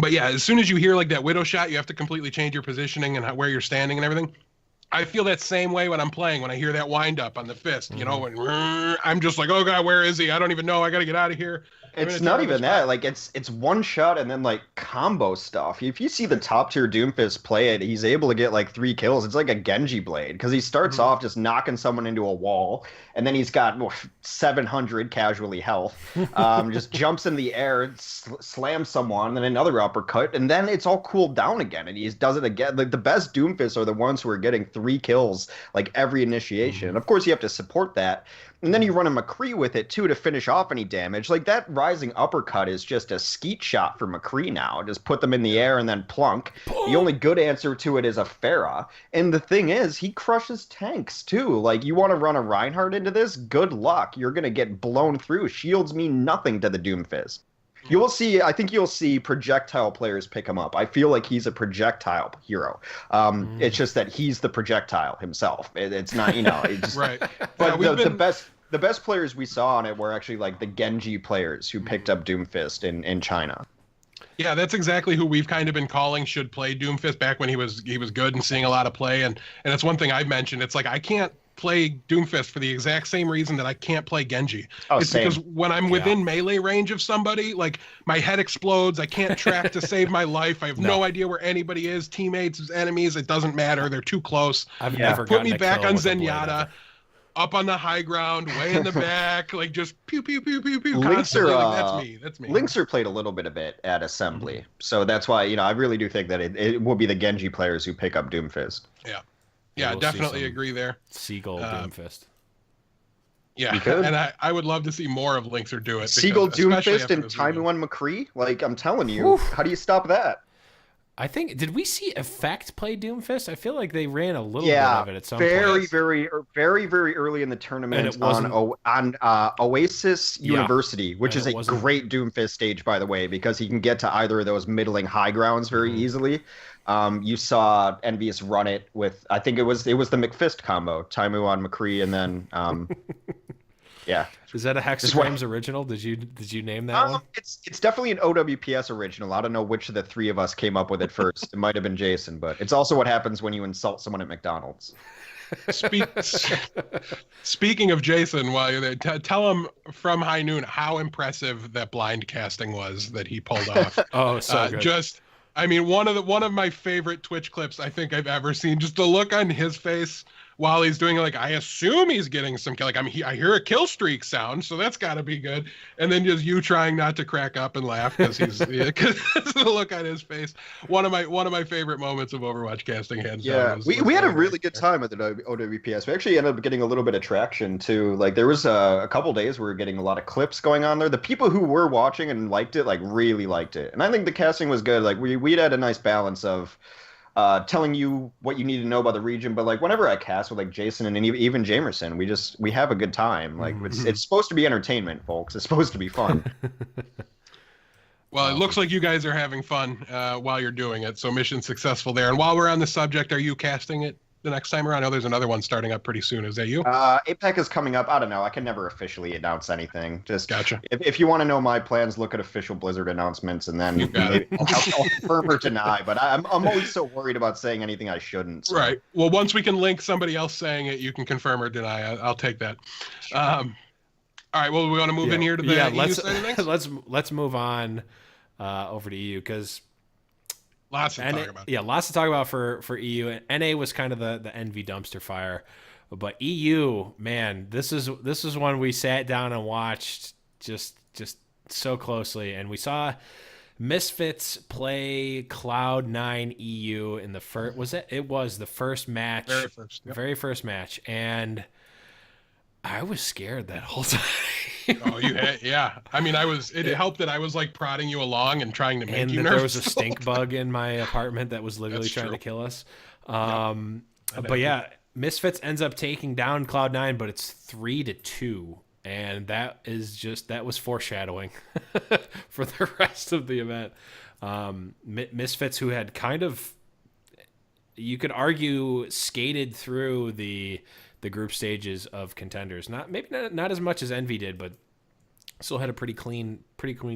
S5: But yeah, as soon as you hear like that Widow shot, you have to completely change your positioning and where you're standing and everything. I feel that same way when I'm playing, when I hear that wind up on the fist, you know, and I'm just like, oh God, where is he? I don't even know. I got to get out of here.
S4: It's not even that. Like it's one shot and then like combo stuff. If you see the top tier Doomfist play it, he's able to get like 3 kills. It's like a Genji blade because he starts off just knocking someone into a wall, and then he's got 700 casually health. Just jumps in the air, slams someone, then another uppercut, and then it's all cooled down again, and he does it again. Like the best Doomfists are the ones who are getting 3 kills like every initiation. And of course, you have to support that. And then you run a McCree with it, too, to finish off any damage. Like, that rising uppercut is just a skeet shot for McCree now. Just put them in the air and then plunk. The only good answer to it is a Pharah. And the thing is, he crushes tanks, too. Like, you want to run a Reinhardt into this? Good luck. You're going to get blown through. Shields mean nothing to the Doomfist. You will see. I think you'll see projectile players pick him up. I feel like he's a projectile hero. It's just that he's the projectile himself. It's not, it's just,
S5: right.
S4: But the best players we saw on it were actually like the Genji players who picked up Doomfist in China.
S5: Yeah, that's exactly who we've kind of been calling should play Doomfist back when he was good and seeing a lot of play. And it's one thing I've mentioned. It's like I can't play Doomfist for the exact same reason that I can't play Genji. It's same. Because when I'm within melee range of somebody, like my head explodes. I can't track to save my life. I have no idea where anybody is. Teammates, enemies, it doesn't matter. They're too close.
S1: I've never
S5: put me back on Zenyatta. Up on the high ground, way in the back, like just pew pew pew pew pew. Constantly. Like, that's me.
S4: Linkser played a little bit of it at Assembly, so that's why I really do think that it will be the Genji players who pick up Doomfist.
S5: Yeah, we'll definitely agree there.
S1: Seagull Doomfist.
S5: Yeah, and I would love to see more of Linkser do it.
S4: Seagull Doomfist and Taiwan McCree. Like I'm telling you, how do you stop that?
S1: I think, did we see Effect play Doomfist? I feel like they ran a little bit of it at some point.
S4: Very early in the tournament on Oasis University, which is a great Doomfist stage, by the way, because he can get to either of those middling high grounds very easily. You saw Envious run it with, I think it was the McFist combo, Taimu on McCree, and then yeah.
S1: Is that a Hexagrams original? Did you name that one?
S4: It's definitely an OWPS original. I don't know which of the three of us came up with it first. It might have been Jason, but it's also what happens when you insult someone at McDonald's.
S5: Speaking of Jason, while you're there, tell him from High Noon how impressive that blind casting was that he pulled off.
S1: Oh, so good.
S5: One of my favorite Twitch clips I think I've ever seen. Just the look on his face while he's doing it, like, I assume he's getting some kill. Like, I hear a kill streak sound, so that's got to be good. And then just you trying not to crack up and laugh because because the look on his face. One of my favorite moments of Overwatch casting, hands down.
S4: We had a really good time at the OWPS. We actually ended up getting a little bit of traction too. Like there was a couple days we were getting a lot of clips going on there. The people who were watching and liked it, like really liked it. And I think the casting was good. Like we had a nice balance of telling you what you need to know about the region, but like whenever I cast with like Jason and even Jamerson, we have a good time. Like it's supposed to be entertainment, folks. It's supposed to be fun.
S5: Well, it looks like you guys are having fun while you're doing it, so mission successful there. And while we're on the subject, are you casting it? the next time around? I know there's another one starting up pretty soon. Is that you?
S4: APEC is coming up. I don't know. I can never officially announce anything. Just
S5: Gotcha.
S4: If you want to know my plans, look at official Blizzard announcements, and then maybe I'll confirm or deny. But I'm always so worried about saying anything I shouldn't. So.
S5: Right. Well, once we can link somebody else saying it, you can confirm or deny. I'll take that. All right. Well, we want to move in here to the EU side of things?
S1: let's move on over to EU because
S5: lots to talk about.
S1: Yeah, lots to talk about for EU. NA was kind of the envy dumpster fire, but EU, man, this is one we sat down and watched just so closely, and we saw Misfits play Cloud9 EU in the first. It was the first match, very first match, and I was scared that whole time.
S5: Oh, yeah. I mean, it helped that I was like prodding you along and trying to make you nervous.
S1: There was a stink bug in my apartment that was literally trying to kill us. But yeah, Misfits ends up taking down Cloud9, but it's 3-2. And that was foreshadowing for the rest of the event. Misfits, who had kind of, you could argue, skated through the group stages of Contenders. Not as much as Envy did, but still had a pretty clean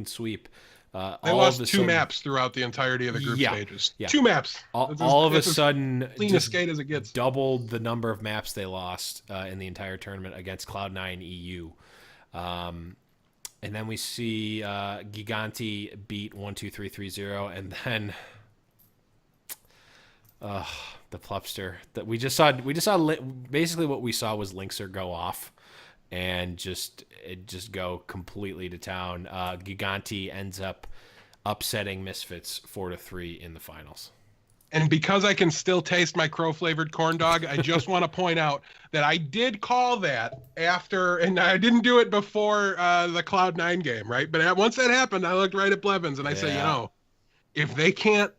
S1: sweep.
S5: They lost two maps throughout the entirety of the group stages. Yeah. 2 maps.
S1: All of a sudden,
S5: clean as skate as it gets.
S1: Doubled the number of maps they lost in the entire tournament against Cloud9 EU. And then we see Giganti beat 1-2-3-3-0, and then the Plupster that we just saw basically what we saw was Linkser go off and just go completely to town. Giganti ends up upsetting Misfits 4-3 in the finals.
S5: And because I can still taste my crow-flavored corn dog, I just want to point out that I did call that after, and I didn't do it before the Cloud9 game, right? But once that happened, I looked right at Blevins and I said, if they can't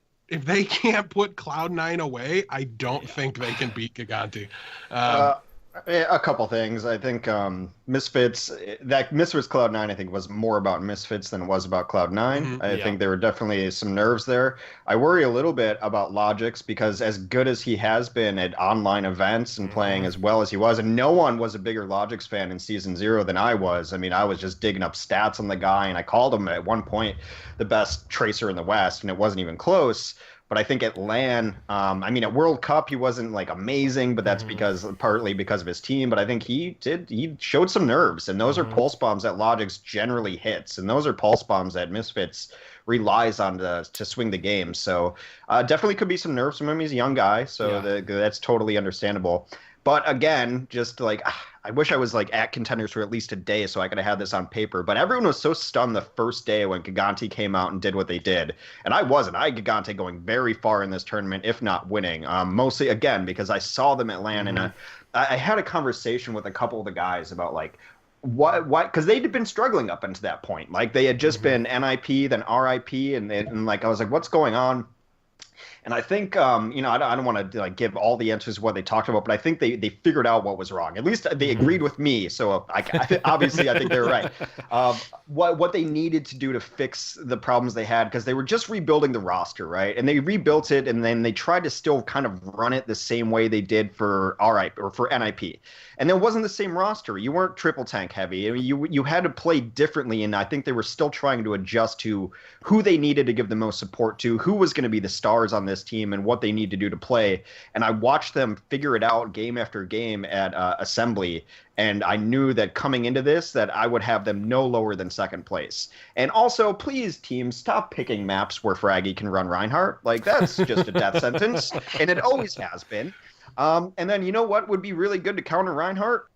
S5: put Cloud9 away, I don't think they can beat Giganti.
S4: A couple things. I think Misfits Cloud9, I think, was more about Misfits than it was about Cloud9.
S5: Mm-hmm.
S4: I think there were definitely some nerves there. I worry a little bit about Logix because as good as he has been at online events and playing as well as he was, and no one was a bigger Logix fan in Season 0 than I was. I mean, I was just digging up stats on the guy, and I called him at one point the best tracer in the West, and it wasn't even close. But I think at LAN, at World Cup, he wasn't like amazing, but that's partly because of his team. But I think he showed some nerves, and those are pulse bombs that Logix generally hits, and those are pulse bombs that Misfits relies on to swing the game. So definitely could be some nerves from him. He's a young guy, so that's totally understandable. But again, just like I wish I was like at Contenders for at least a day so I could have had this on paper. But everyone was so stunned the first day when Giganti came out and did what they did. And I wasn't. I had Giganti going very far in this tournament, if not winning. Mostly, again, because I saw them at LAN. And I had a conversation with a couple of the guys about like, what because they'd been struggling up until that point. Like they had just been NIP, then RIP. And like I was like, what's going on? And I think, I don't want to like give all the answers to what they talked about, but I think they figured out what was wrong. At least they agreed with me. So obviously I think they're right. What they needed to do to fix the problems they had, because they were just rebuilding the roster, right? And they rebuilt it, and then they tried to still kind of run it the same way they did for RIP or for NIP. And it wasn't the same roster. You weren't triple tank heavy. I mean, you had to play differently, and I think they were still trying to adjust to who they needed to give the most support to, who was going to be the stars on this team, and what they need to do to play. And I watched them figure it out game after game at Assembly, and I knew that coming into this that I would have them no lower than second place. And also, please, teams, stop picking maps where Fraggy can run Reinhardt. Like, that's just a death sentence, and it always has been. And then you know what would be really good to counter Reinhardt?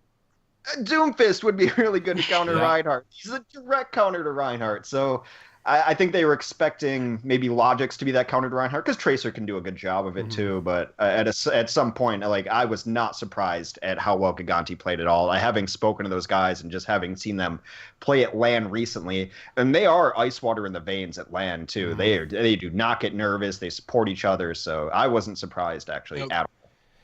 S4: Doomfist would be really good to counter Reinhardt. He's a direct counter to Reinhardt. So I think they were expecting maybe Logix to be that counter to Reinhardt, because Tracer can do a good job of it too. But at some point, like, I was not surprised at how well Giganti played at all. Having spoken to those guys and just having seen them play at LAN recently, and they are ice water in the veins at LAN too. They do not get nervous. They support each other. So I wasn't surprised actually at all.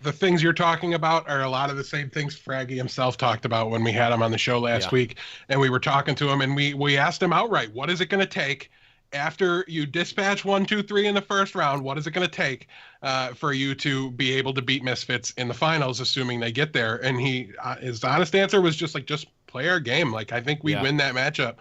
S5: The things you're talking about are a lot of the same things Fraggy himself talked about when we had him on the show last week. And we were talking to him, and we asked him outright, what is it going to take after you dispatch 1, 2, 3 in the first round, what is it going to take for you to be able to beat Misfits in the finals, assuming they get there? And his honest answer was just play our game. Like, I think we win that matchup.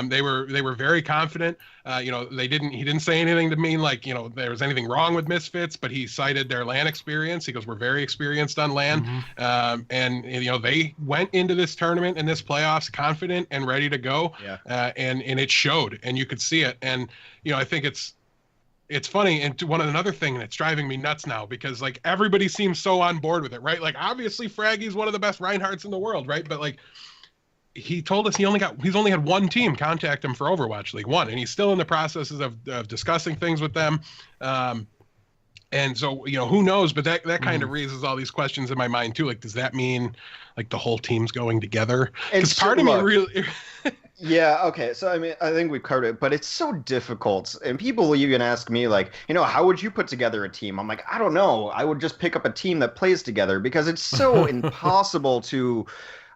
S5: They were very confident. He didn't say anything to mean like, there was anything wrong with Misfits, but he cited their LAN experience. He goes, we're very experienced on LAN. And they went into this tournament and this playoffs confident and ready to go. And it showed, and you could see it. And, I think it's funny. And another thing, and it's driving me nuts now, because like everybody seems so on board with it, right? Like, obviously Fraggy's one of the best Reinhardts in the world, right? But like, he told us he's only had one team contact him for Overwatch League 1, and he's still in the processes of discussing things with them. And so, who knows? But that kind of raises all these questions in my mind too. Like, does that mean like the whole team's going together? Because part of me really.
S4: Yeah, okay. So, I mean, I think we've covered it, but it's so difficult. And people even ask me, like, how would you put together a team? I'm like, I don't know. I would just pick up a team that plays together, because it's so impossible to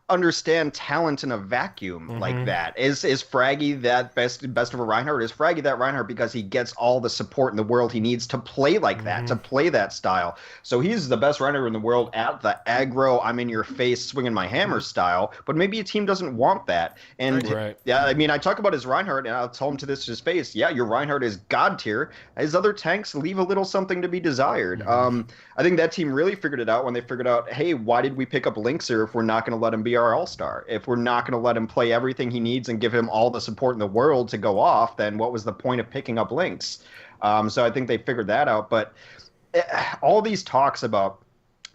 S4: understand talent in a vacuum like that. Is Fraggy that best of a Reinhardt? Is Fraggy that Reinhardt because he gets all the support in the world he needs to play like that, to play that style? So he's the best Reinhardt in the world at the aggro, I'm in your face, swinging my hammer style, but maybe a team doesn't want that. And yeah, I mean, I talk about his Reinhardt, and I'll tell him to his face, yeah, your Reinhardt is god tier. His other tanks leave a little something to be desired. I think that team really figured it out when they figured out, hey, why did we pick up Linkser if we're not going to let him be our all-star? If we're not going to let him play everything he needs and give him all the support in the world to go off, then what was the point of picking up Lynx? So I think they figured that out. But all these talks about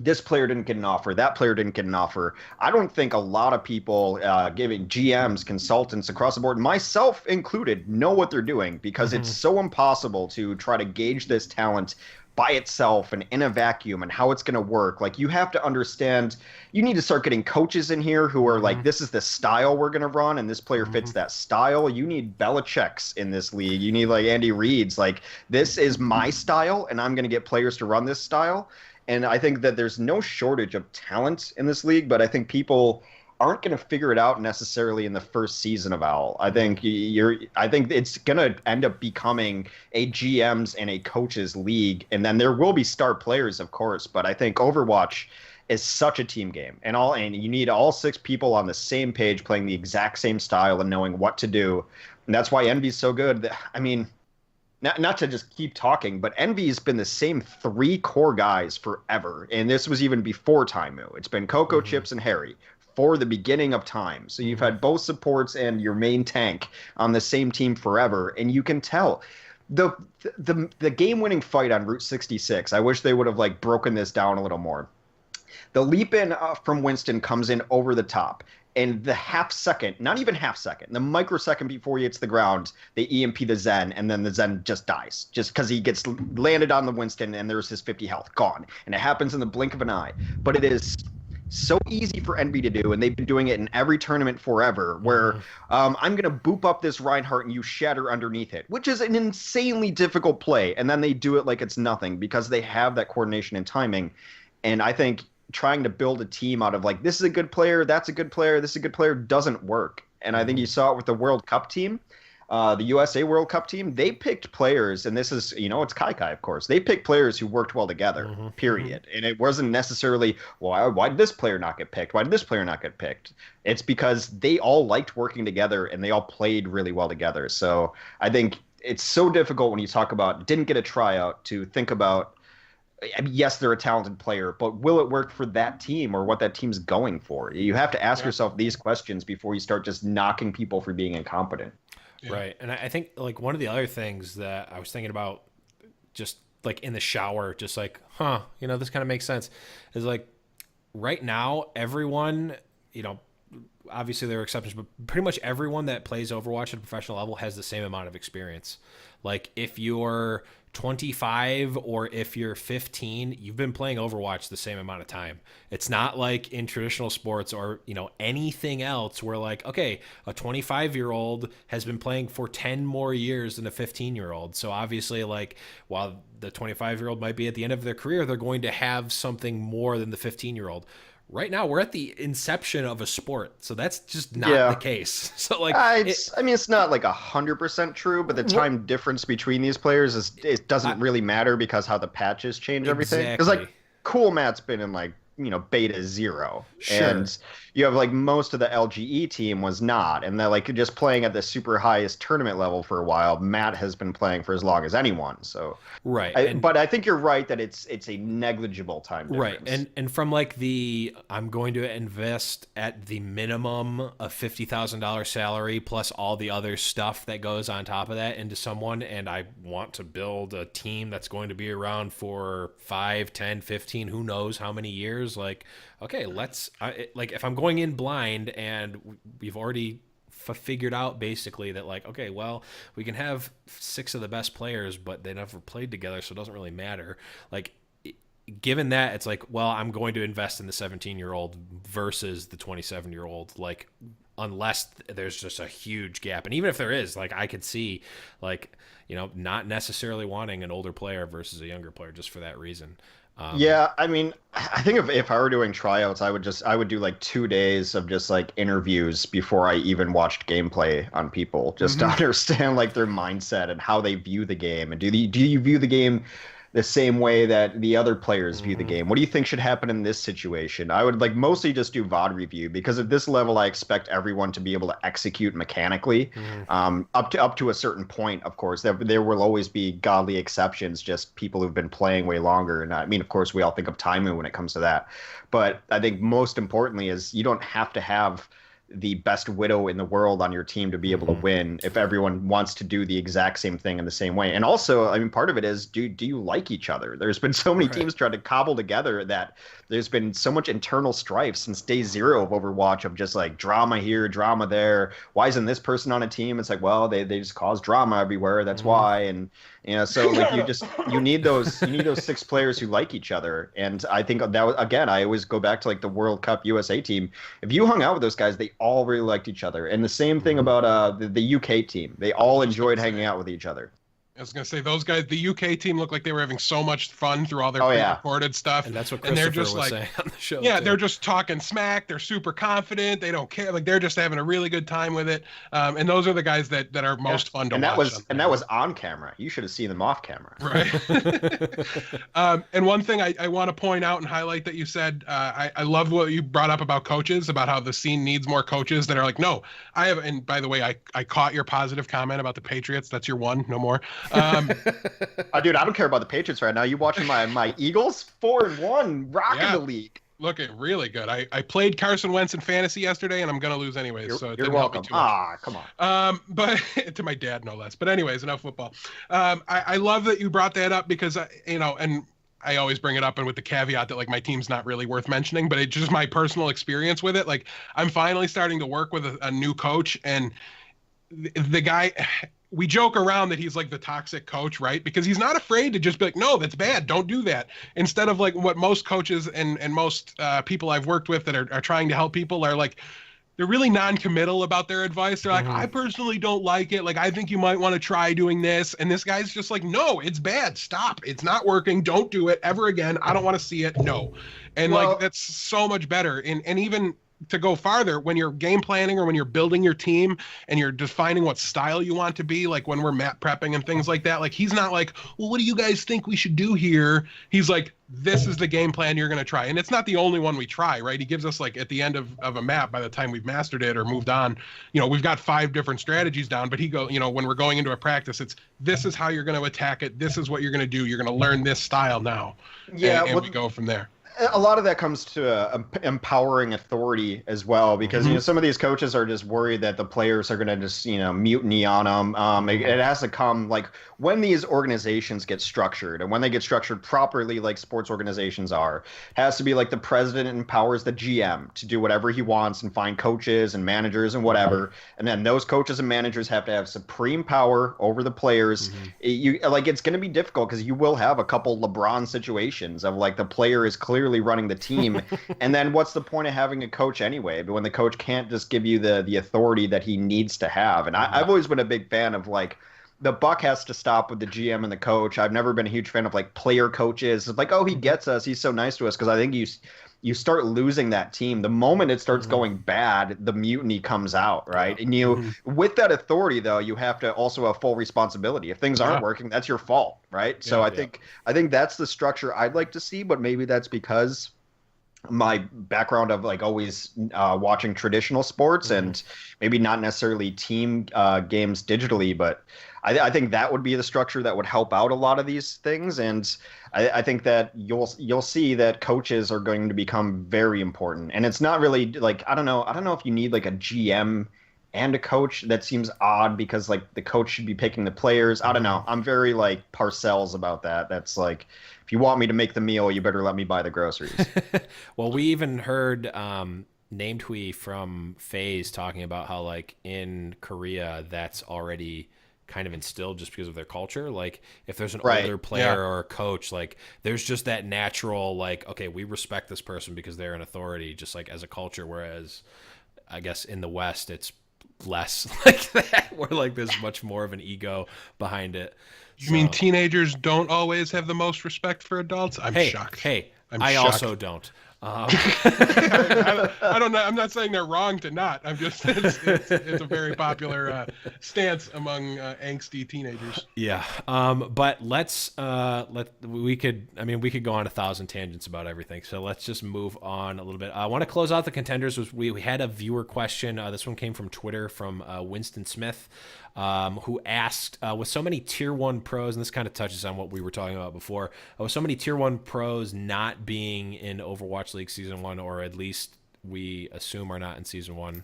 S4: this player didn't get an offer, that player didn't get an offer, I don't think a lot of people giving GMs, consultants across the board, myself included, know what they're doing, because it's so impossible to try to gauge this talent by itself and in a vacuum and how it's going to work. Like, you have to understand, you need to start getting coaches in here who are like, this is the style we're going to run, and this player fits that style. You need Belichick's in this league. You need like Andy Reid's, like, this is my style and I'm going to get players to run this style. And I think that there's no shortage of talent in this league, but I think people aren't going to figure it out necessarily in the first season of OWL. I think it's going to end up becoming a GM's and a coach's league, and then there will be star players, of course, but I think Overwatch is such a team game, and you need all 6 people on the same page playing the exact same style and knowing what to do. And that's why Envy's so good. I mean, not to just keep talking, but Envy's been the same 3 core guys forever, and this was even before Taimu. It's been Coco, Chips, and Harry for the beginning of time. So you've had both supports and your main tank on the same team forever, and you can tell the game-winning fight on Route 66. I wish they would have like broken this down a little more. The leap in from Winston comes in over the top, and the half second, not even half second, the microsecond before he hits the ground, they EMP the Zen, and then the Zen just dies, just because he gets landed on the Winston, and there's his 50 health gone, and it happens in the blink of an eye. But it is so easy for Envy to do, and they've been doing it in every tournament forever, where I'm going to boop up this Reinhardt and you shatter underneath it, which is an insanely difficult play, and then they do it like it's nothing because they have that coordination and timing. And I think trying to build a team out of like, this is a good player, that's a good player, this is a good player, doesn't work. And I think you saw it with the World Cup team. The USA World Cup team, they picked players, and this is, it's Kai, of course. They picked players who worked well together, period. And it wasn't necessarily, well, why did this player not get picked? Why did this player not get picked? It's because they all liked working together, and they all played really well together. So I think it's so difficult when you talk about didn't get a tryout to think about, I mean, yes, they're a talented player, but will it work for that team or what that team's going for? You have to ask yourself these questions before you start just knocking people for being incompetent.
S1: Yeah. Right. And I think like one of the other things that I was thinking about just like in the shower, just like, this kind of makes sense, is like right now, everyone, obviously there are exceptions, but pretty much everyone that plays Overwatch at a professional level has the same amount of experience. Like if you're 25 or if you're 15, you've been playing Overwatch the same amount of time. It's not like in traditional sports or, anything else where like, okay, a 25-year-old has been playing for 10 more years than a 15-year-old. So obviously like while the 25-year-old might be at the end of their career, they're going to have something more than the 15-year-old. right now we're at the inception of a sport, so that's just not
S4: Yeah.
S1: the case. So like,
S4: I mean, it's not like 100% true, but the time difference between these players it doesn't really matter because how the patches change everything. Because
S1: exactly.
S4: like Cool Matt's been in like beta 0,
S1: Sure.
S4: and you have like most of the LGE team was not, and they're like just playing at the super highest tournament level for a while. Matt has been playing for as long as anyone, so
S1: Right.
S4: but I think you're right that it's a negligible time difference.
S1: Right. And from like I'm going to invest at the minimum a $50,000 salary plus all the other stuff that goes on top of that into someone, and I want to build a team that's going to be around for 5, 10, 15, who knows how many years. Like, okay, like if I'm going in blind and we've already figured out basically that like, okay, well, we can have 6 of the best players, but they never played together, so it doesn't really matter. Like, given that, it's like, well, I'm going to invest in the 17-year-old versus the 27-year-old, like, unless there's just a huge gap. And even if there is, like, I could see, like, not necessarily wanting an older player versus a younger player just for that reason.
S4: Yeah, I mean, I think if I were doing tryouts, I would do like 2 days of just like interviews before I even watched gameplay on people, just to understand like their mindset and how they view the game. And do you view the game the same way that the other players view the game? What do you think should happen in this situation? I would like mostly just do VOD review, because at this level, I expect everyone to be able to execute mechanically, up to a certain point. Of course, there will always be godly exceptions, just people who've been playing way longer. And I mean, of course, we all think of Taimu when it comes to that. But I think most importantly is you don't have to have the best Widow in the world on your team to be able to win if everyone wants to do the exact same thing in the same way. And also, I mean, part of it is, do you like each other? There's been so many teams trying to cobble together that there's been so much internal strife since day 0 of Overwatch, of just like drama here, drama there. Why isn't this person on a team? It's like, well, they just cause drama everywhere. That's why. And so like you need those 6 players who like each other. And I think that, again, I always go back to like the World Cup USA team. If you hung out with those guys, they all really liked each other. And the same thing about the UK team. They all enjoyed hanging out with each other.
S5: I was gonna say, those guys, the UK team, looked like they were having so much fun through all their pre-recorded stuff.
S1: And that's what
S5: they're
S1: Christopher
S5: just
S1: was
S5: like,
S1: saying on the show.
S5: yeah,
S1: too.
S5: they're just talking smack. They're super confident. They don't care. Like, they're just having a really good time with it. And those are the guys that are most fun to watch.
S4: That was on camera. You should have seen them off camera.
S5: Right. And one thing I want to point out and highlight that you said, I love what you brought up about coaches, about how the scene needs more coaches that are like, no, I have. And by the way, I caught your positive comment about the Patriots. That's your one, no more.
S4: Dude, I don't care about the Patriots right now. You watching my Eagles? 4-1, rocking the league.
S5: Looking really good. I played Carson Wentz in fantasy yesterday, and I'm gonna lose anyways. So it
S4: you're
S5: didn't help
S4: welcome.
S5: me too much.
S4: Come on.
S5: But to my dad, no less. But anyways, enough football. I love that you brought that up, because and I always bring it up, and with the caveat that like my team's not really worth mentioning, but it's just my personal experience with it. Like, I'm finally starting to work with a new coach, and the guy. We joke around that he's like the toxic coach, right? Because he's not afraid to just be like, no, that's bad. Don't do that. Instead of like what most coaches and most people I've worked with that are trying to help people are like, they're really non-committal about their advice. They're like, I personally don't like it. Like, I think you might want to try doing this. And this guy's just like, no, it's bad. Stop. It's not working. Don't do it ever again. I don't want to see it. No. And like, that's so much better. And even to go farther, when you're game planning or when you're building your team and you're defining what style you want to be, like when we're map prepping and things like that, like he's not like, well, what do you guys think we should do here? He's like, this is the game plan you're going to try. And it's not the only one we try, right? He gives us like at the end of a map, by the time we've mastered it or moved on, we've got 5 different strategies down, but he when we're going into a practice, it's, this is how you're going to attack it. This is what you're going to do. You're going to learn this style now. Yeah. And we go from there.
S4: A lot of that comes to empowering authority as well, because some of these coaches are just worried that the players are going to just mutiny on them. It has to come like when these organizations get structured, and when they get structured properly, like sports organizations are, it has to be like the president empowers the GM to do whatever he wants and find coaches and managers and whatever, and then those coaches and managers have to have supreme power over the players. It's going to be difficult, because you will have a couple LeBron situations of like the player is clearly running the team, and then what's the point of having a coach anyway? But when the coach can't just give you the authority that he needs to have. And I've always been a big fan of like, the buck has to stop with the GM and the coach. I've never been a huge fan of like player coaches. It's like, oh, he gets us, he's so nice to us, because I think you start losing that team. The moment it starts going bad, the mutiny comes out, right? And with that authority, though, you have to also have full responsibility. If things aren't working, that's your fault, right? So I think that's the structure I'd like to see, but maybe that's because my background of like always watching traditional sports and maybe not necessarily team games digitally, but I think that would be the structure that would help out a lot of these things. And I think that you'll see that coaches are going to become very important. And it's not really like, I don't know if you need like a GM and a coach. That seems odd because like the coach should be picking the players. I don't know. I'm very like Parcells about that. That's like, if you want me to make the meal, you better let me buy the groceries.
S1: Well, we even heard Name Tweet from FaZe talking about how like in Korea that's already kind of instilled just because of their culture. Like if there's an older player or a coach, like there's just that natural like, okay, we respect this person because they're an authority, just like as a culture. Whereas I guess in the West it's less like that, where like there's much more of an ego behind it.
S5: You mean teenagers don't always have the most respect for adults? I'm shocked.
S1: I also don't.
S5: I don't know. I'm not saying they're wrong to not. I'm just it's a very popular stance among angsty teenagers.
S1: Yeah. But we could go on 1,000 tangents about everything. So let's just move on a little bit. I want to close out the contenders. We had a viewer question. This one came from Twitter from Winston Smith, who asked, with so many tier 1 pros, and this kind of touches on what we were talking about before, with so many tier 1 pros not being in Overwatch League Season 1, or at least we assume are not in Season 1.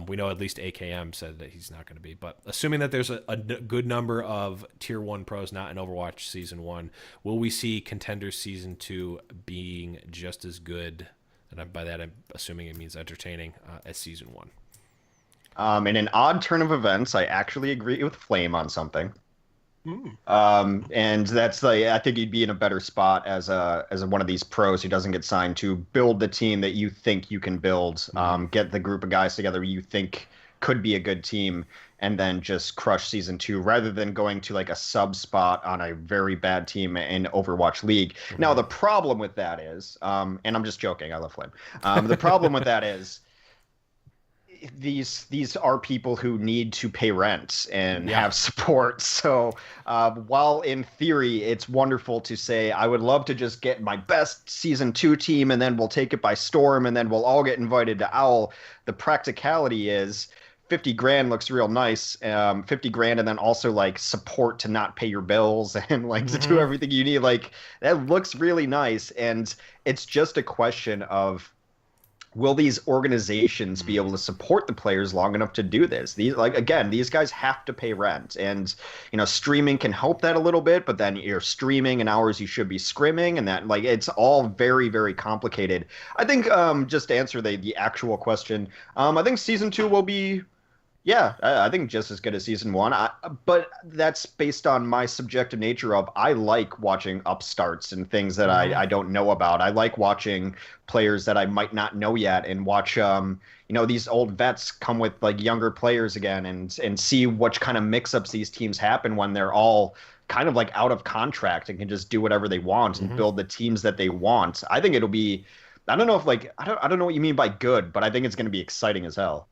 S1: We know at least AKM said that he's not going to be, but assuming that there's a good number of tier 1 pros not in Overwatch Season 1, will we see Contenders Season 2 being just as good, and by that I'm assuming it means entertaining, as Season 1?
S4: In an odd turn of events, I actually agree with Flame on something. And that's like, I think you'd be in a better spot as one of these pros who doesn't get signed to build the team that you think you can build, get the group of guys together you think could be a good team, and then just crush Season 2 rather than going to like a sub spot on a very bad team in Overwatch League. Now, the problem with that is, and I'm just joking, I love Flame. The problem with that is, these are people who need to pay rent and have support. So while in theory it's wonderful to say I would love to just get my best Season 2 team and then we'll take it by storm and then we'll all get invited to OWL, the practicality is 50 grand looks real nice, 50 grand and then also like support to not pay your bills and like to do everything you need. Like that looks really nice, and it's just a question of, will these organizations be able to support the players long enough to do this? These guys have to pay rent, and streaming can help that a little bit, but then you're streaming in hours you should be scrimming, and that like it's all very, very complicated. I think just to answer the actual question, I think Season 2 will be, I think just as good as Season 1. But that's based on my subjective nature of I like watching upstarts and things that I don't know about. I like watching players that I might not know yet and watch these old vets come with like younger players again and see what kind of mix-ups these teams happen when they're all kind of like out of contract and can just do whatever they want and build the teams that they want. I think it'll be, I don't know if like, I don't know what you mean by good, but I think it's going to be exciting as hell.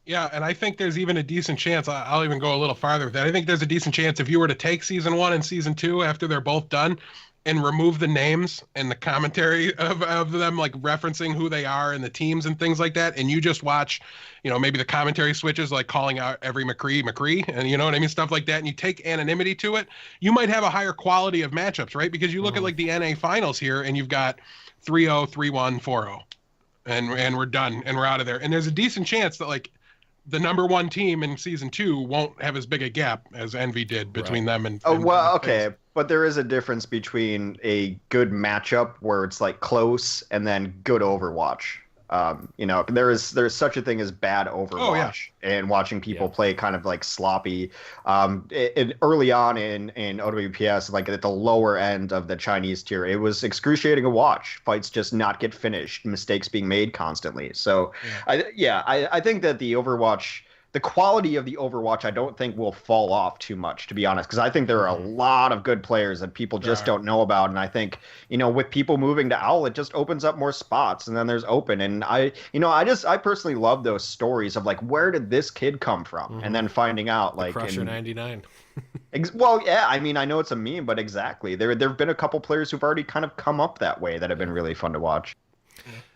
S5: Yeah, and I think there's even a decent chance, I'll even go a little farther with that. I think there's a decent chance if you were to take Season 1 and Season 2 after they're both done and remove the names and the commentary of them, like referencing who they are and the teams and things like that, and you just watch, maybe the commentary switches, like calling out every McCree, and you know what I mean, stuff like that, and you take anonymity to it, you might have a higher quality of matchups, right? Because you look at like the NA finals here, and you've got 3-0, 3-1, 4-0, and we're done, and we're out of there. And there's a decent chance that like the number 1 team in Season 2 won't have as big a gap as Envy did between them and
S4: okay, but there is a difference between a good matchup where it's like close and then good Overwatch. There's such a thing as bad Overwatch and watching people play kind of like sloppy. Early on in OWPS, like at the lower end of the Chinese tier, it was excruciating to watch. Fights just not get finished, mistakes being made constantly. So I think that the Overwatch the quality of the Overwatch, I don't think will fall off too much, to be honest, because I think there are a lot of good players that people just don't know about. And I think, with people moving to Owl, it just opens up more spots, and then there's open. And I personally love those stories of like, where did this kid come from? And then finding out like
S1: Crusher 99.
S4: Well, yeah, I mean, I know it's a meme, but exactly. There've been a couple players who've already kind of come up that way that have been really fun to watch.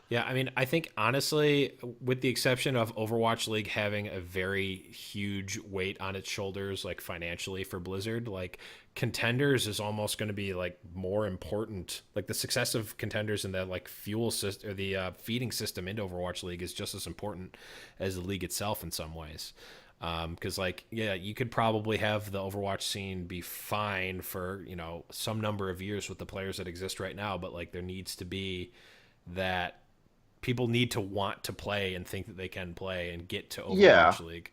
S1: Yeah, I mean, I think honestly, with the exception of Overwatch League having a very huge weight on its shoulders, like financially for Blizzard, like Contenders is almost going to be like more important. Like the success of Contenders and the like fuel system or the feeding system into Overwatch League is just as important as the league itself in some ways. Because you could probably have the Overwatch scene be fine for some number of years with the players that exist right now, but like there needs to be that. People need to want to play and think that they can play and get to Overwatch League.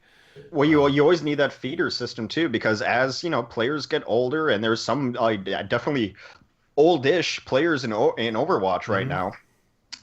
S4: Well, you always need that feeder system too, because as players get older, and there's some definitely oldish players in Overwatch right now,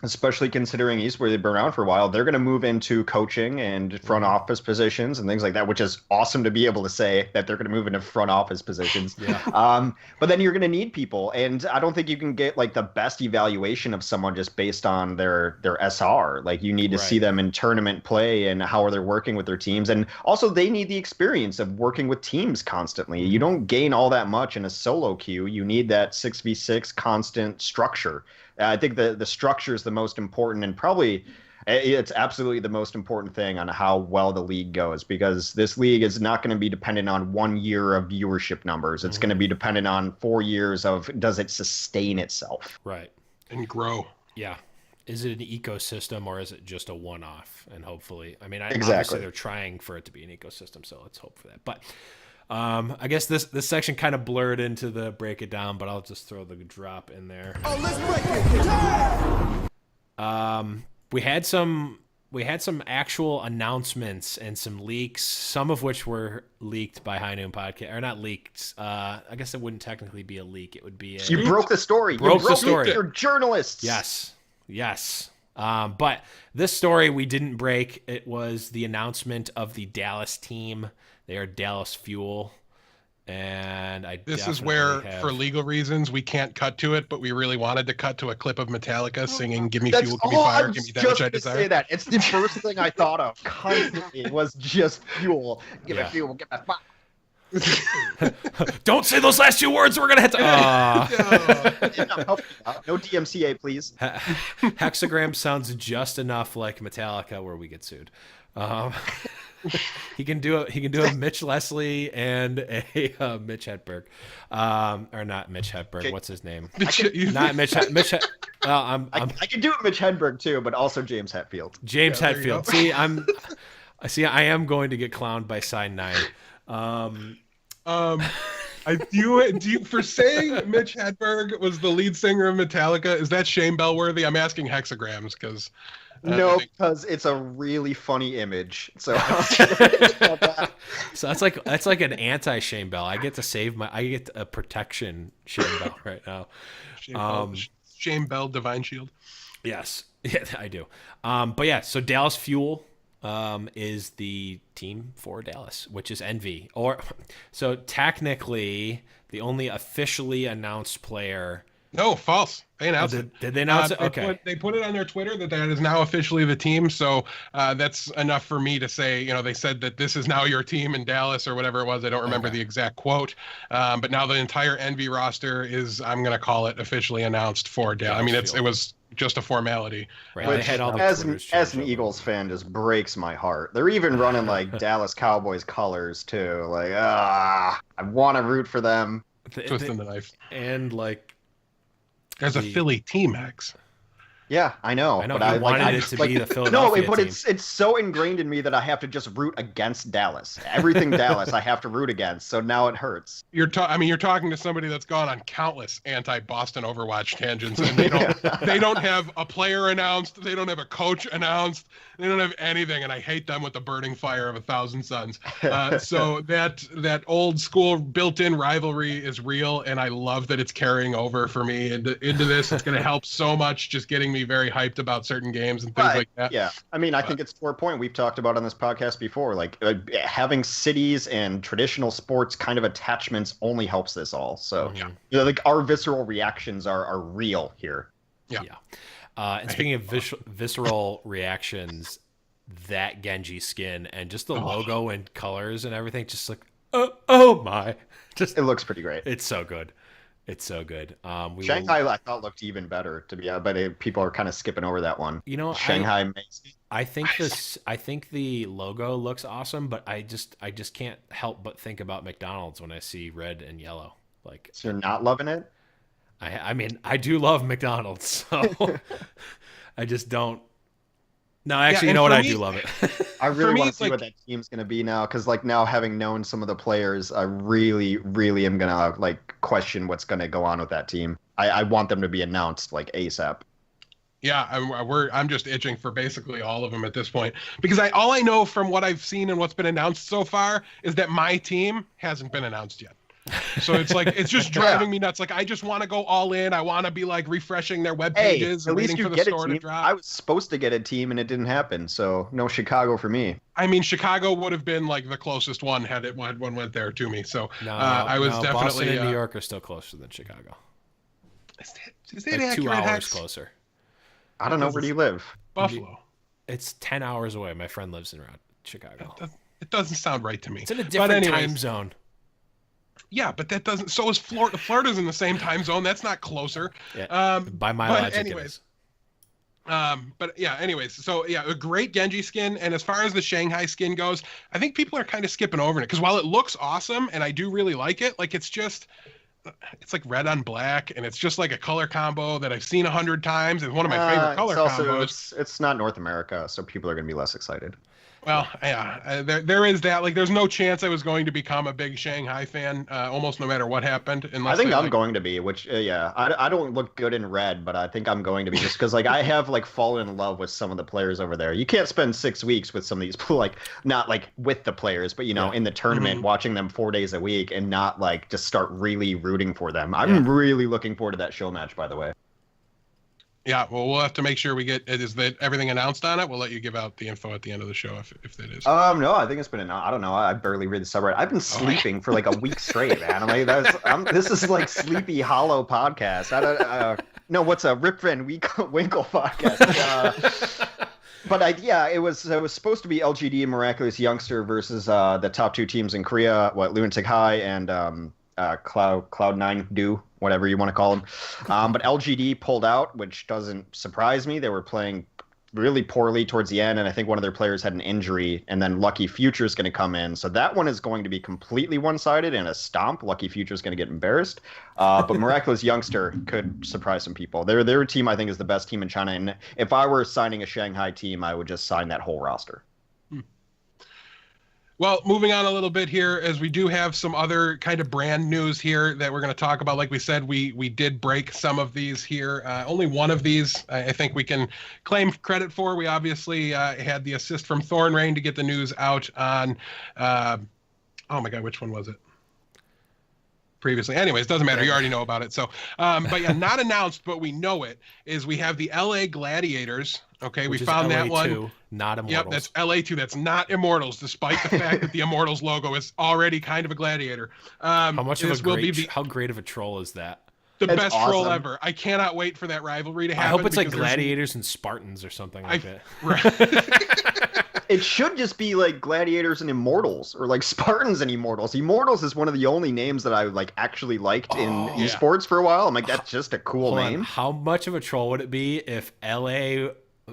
S4: especially considering esports, they've been around for a while. They're going to move into coaching and front office positions and things like that, which is awesome to be able to say that they're going to move into front office positions. But then you're going to need people, and I don't think you can get like the best evaluation of someone just based on their SR. Like you need to see them in tournament play and how are they working with their teams, and also they need the experience of working with teams constantly. You don't gain all that much in a solo queue. You need that 6v6 constant structure. I think the structure is the most important, and probably it's absolutely the most important thing on how well the league goes, because this league is not going to be dependent on 1 year of viewership numbers. It's going to be dependent on 4 years of does it sustain itself?
S1: Right.
S5: And grow.
S1: Yeah. Is it an ecosystem or is it just a one-off? And hopefully, I mean,
S4: Exactly.
S1: obviously they're trying for it to be an ecosystem, so let's hope for that. But I guess this section kind of blurred into the break it down, but I'll just throw the drop in there.
S3: Oh, let's break it down!
S1: We had some actual announcements and some leaks, some of which were leaked by High Noon Podcast, or not leaked. I guess it wouldn't technically be a leak. It would be
S4: You broke the story.
S1: Broke the story.
S4: You're journalists.
S1: Yes. But this story we didn't break. It was the announcement of the Dallas team. They are Dallas Fuel. And
S5: this is where, for legal reasons, we can't cut to it, but we really wanted to cut to a clip of Metallica singing "Give me fuel, give me fire, give me that which I desire."
S4: Say that. It's the first thing I thought of constantly was just fuel. Give me fuel, give me fire.
S1: Don't say those last 2 words. We're gonna have to.
S4: No DMCA, please.
S1: Hexagram sounds just enough like Metallica, where we get sued. He can do a Mitch Leslie and a Mitch Hedberg, or not Mitch Hedberg. Okay. What's his name? Not Mitch. Well,
S4: I can do it, Mitch Hedberg too, but also James Hetfield.
S1: James Hetfield. I am going to get clowned by Sign 9.
S5: Do you for saying Mitch Hedberg was the lead singer of Metallica? Is that Shane Bell worthy? I'm asking Hexagrams because.
S4: No, because it's a really funny image. So,
S1: so that's like an anti Shane Bell. I get a protection Shane Bell right now.
S5: Shane Bell, Divine Shield.
S1: Yes, yeah, I do. But yeah, so Dallas Fuel is the team for Dallas, which is Envy. So technically, the only officially announced player.
S5: No, false. They announced it.
S1: Did they announce it? Okay.
S5: They put it on their Twitter that is now officially the team. So that's enough for me to say, they said that this is now your team in Dallas or whatever it was. I don't remember the exact quote. But now the entire Envy roster is, I'm going to call it, officially announced for Dallas. I mean, it was just a formality.
S1: Right.
S4: Which, as an Eagles fan, just breaks my heart. They're even running like Dallas Cowboys colors too. Like, I want to root for them.
S5: Twisting the knife.
S1: And like,
S5: there's a Philly team, X.
S4: Yeah, I know.
S1: But I wanted it to be the Philadelphia
S4: No, but
S1: team.
S4: it's so ingrained in me that I have to just root against Dallas. Everything Dallas, I have to root against. So now it hurts.
S5: You're talking to somebody that's gone on countless anti-Boston Overwatch tangents, and they don't have a player announced, they don't have a coach announced, they don't have anything, and I hate them with the burning fire of 1,000 suns. So that old school built-in rivalry is real, and I love that it's carrying over for me into this. It's going to help so much, just getting me me very hyped about certain games and things like that.
S4: Yeah, I mean, I think it's to our point we've talked about on this podcast before. Like having cities and traditional sports kind of attachments only helps this all. So, like our visceral reactions are real here.
S5: Yeah.
S1: And speaking of visceral reactions, that Genji skin and just the logo and colors and everything, just like, oh my, just
S4: it looks pretty great.
S1: It's so good. It's so good.
S4: Shanghai, I thought looked even better to be, but people are kind of skipping over that one.
S1: You know,
S4: Shanghai.
S1: I think the logo looks awesome, but I just can't help but think about McDonald's when I see red and yellow. Like,
S4: so you're not loving it?
S1: I mean, I do love McDonald's, so I just don't. No, actually, you know what? I do love it.
S4: I really want to see what that team's going to be now, because like now having known some of the players, I really, really am going to like question what's going to go on with that team. I want them to be announced like ASAP.
S5: Yeah, I'm just itching for basically all of them at this point, because all I know from what I've seen and what's been announced so far is that my team hasn't been announced yet. So it's like, it's just driving me nuts. Like, I just want to go all in. I want to be like refreshing their web pages and waiting for the store to drop.
S4: I was supposed to get a team and it didn't happen. So no Chicago for me.
S5: I mean, Chicago would have been like the closest one had one went there to me. So I was definitely.
S1: Boston and New York are still closer than Chicago.
S5: Is that
S1: like 2 hours
S5: Hex?
S1: closer.
S4: I don't know. Where do you live?
S5: Buffalo.
S1: It's 10 hours away. My friend lives in Chicago.
S5: It doesn't sound right to me.
S1: It's in a different time zone.
S5: Yeah, but that doesn't. So is Florida. Florida's in the same time zone. That's not closer.
S1: Yeah, by my logic,
S5: anyways. But yeah, anyways. So yeah, a great Genji skin. And as far as the Shanghai skin goes, I think people are kind of skipping over it, because while it looks awesome and I do really like it, like it's like red on black, and it's just like a color combo that I've seen 100 times. It's one of my favorite color combos.
S4: It's not North America, so people are going to be less excited.
S5: Well, yeah, there is that. Like, there's no chance I was going to become a big Shanghai fan, almost no matter what happened.
S4: I think I'm going to be, which, I don't look good in red, but I think I'm going to be, just because, like, I have, like, fallen in love with some of the players over there. You can't spend 6 weeks with some of these people, like, not, like, with the players, but, in the tournament, watching them 4 days a week, and not, like, just start really rooting for them. I'm really looking forward to that show match, by the way.
S5: Yeah, well, we'll have to make sure we get is that everything announced on it. We'll let you give out the info at the end of the show if that is.
S4: No, I think it's been I don't know. I barely read the subreddit. I've been sleeping for like a week straight, man. I'm like, this is like Sleepy Hollow podcast. I don't no, what's a Rip Van Winkle podcast? But it was supposed to be LGD and Miraculous Youngster versus the top two teams in Korea, Lunatic High and Cloud9 Do, whatever you want to call them. But LGD pulled out, which doesn't surprise me. They were playing really poorly towards the end, and I think one of their players had an injury, and then Lucky Future is going to come in. So that one is going to be completely one-sided and a stomp. Lucky Future is going to get embarrassed. But Miraculous Youngster could surprise some people. Their team, I think, is the best team in China, and if I were signing a Shanghai team, I would just sign that whole roster.
S5: Well, moving on a little bit here, as we do have some other kind of brand news here that we're going to talk about. Like we said, we did break some of these here. Only one of these I think we can claim credit for. We obviously had the assist from Thornrain to get the news out on, oh my God, which one was it? Previously. Anyways, doesn't matter. You already know about it. So, but yeah, not announced, but we know it, is we have the LA Gladiators. Okay,
S1: Which
S5: we found
S1: LA2,
S5: that one.
S1: Not Immortals.
S5: Yep, that's LA2. That's not Immortals, despite the fact that the Immortals logo is already kind of a gladiator.
S1: How great of a troll is that?
S5: The best troll ever. I cannot wait for that rivalry to happen.
S1: I hope it's like Gladiators and Spartans or something like that.
S5: Right.
S4: It should just be like Gladiators and Immortals, or like Spartans and Immortals. Immortals is one of the only names that I like actually liked in esports for a while. I'm like, that's just a cool name.
S1: How much of a troll would it be if LA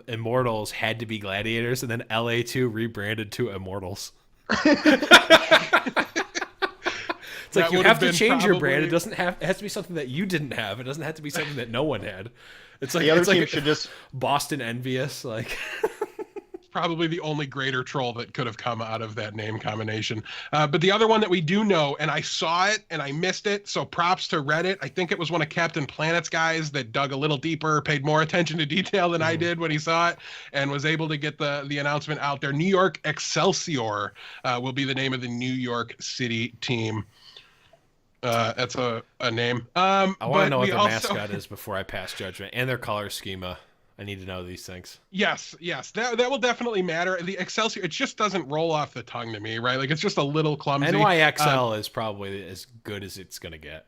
S1: Immortals had to be Gladiators and then LA2 rebranded to Immortals? It's like, you have to change your brand. It has to be something that you didn't have. It doesn't have to be something that no one had. It's like,
S4: the other team should just
S1: Boston Envious, like.
S5: Probably the only greater troll that could have come out of that name combination. But the other one that we do know, and I saw it and I missed it, so props to Reddit. I think it was one of Captain Planet's guys that dug a little deeper, paid more attention to detail than I did when he saw it, and was able to get the announcement out there. New York Excelsior will be the name of the New York City team. That's a name.
S1: I want to know what their mascot is before I pass judgment, and their color schema. I need to know these things.
S5: Yes, that will definitely matter. The Excelsior, it just doesn't roll off the tongue to me, right? Like it's just a little clumsy.
S1: NYXL is probably as good as it's gonna get.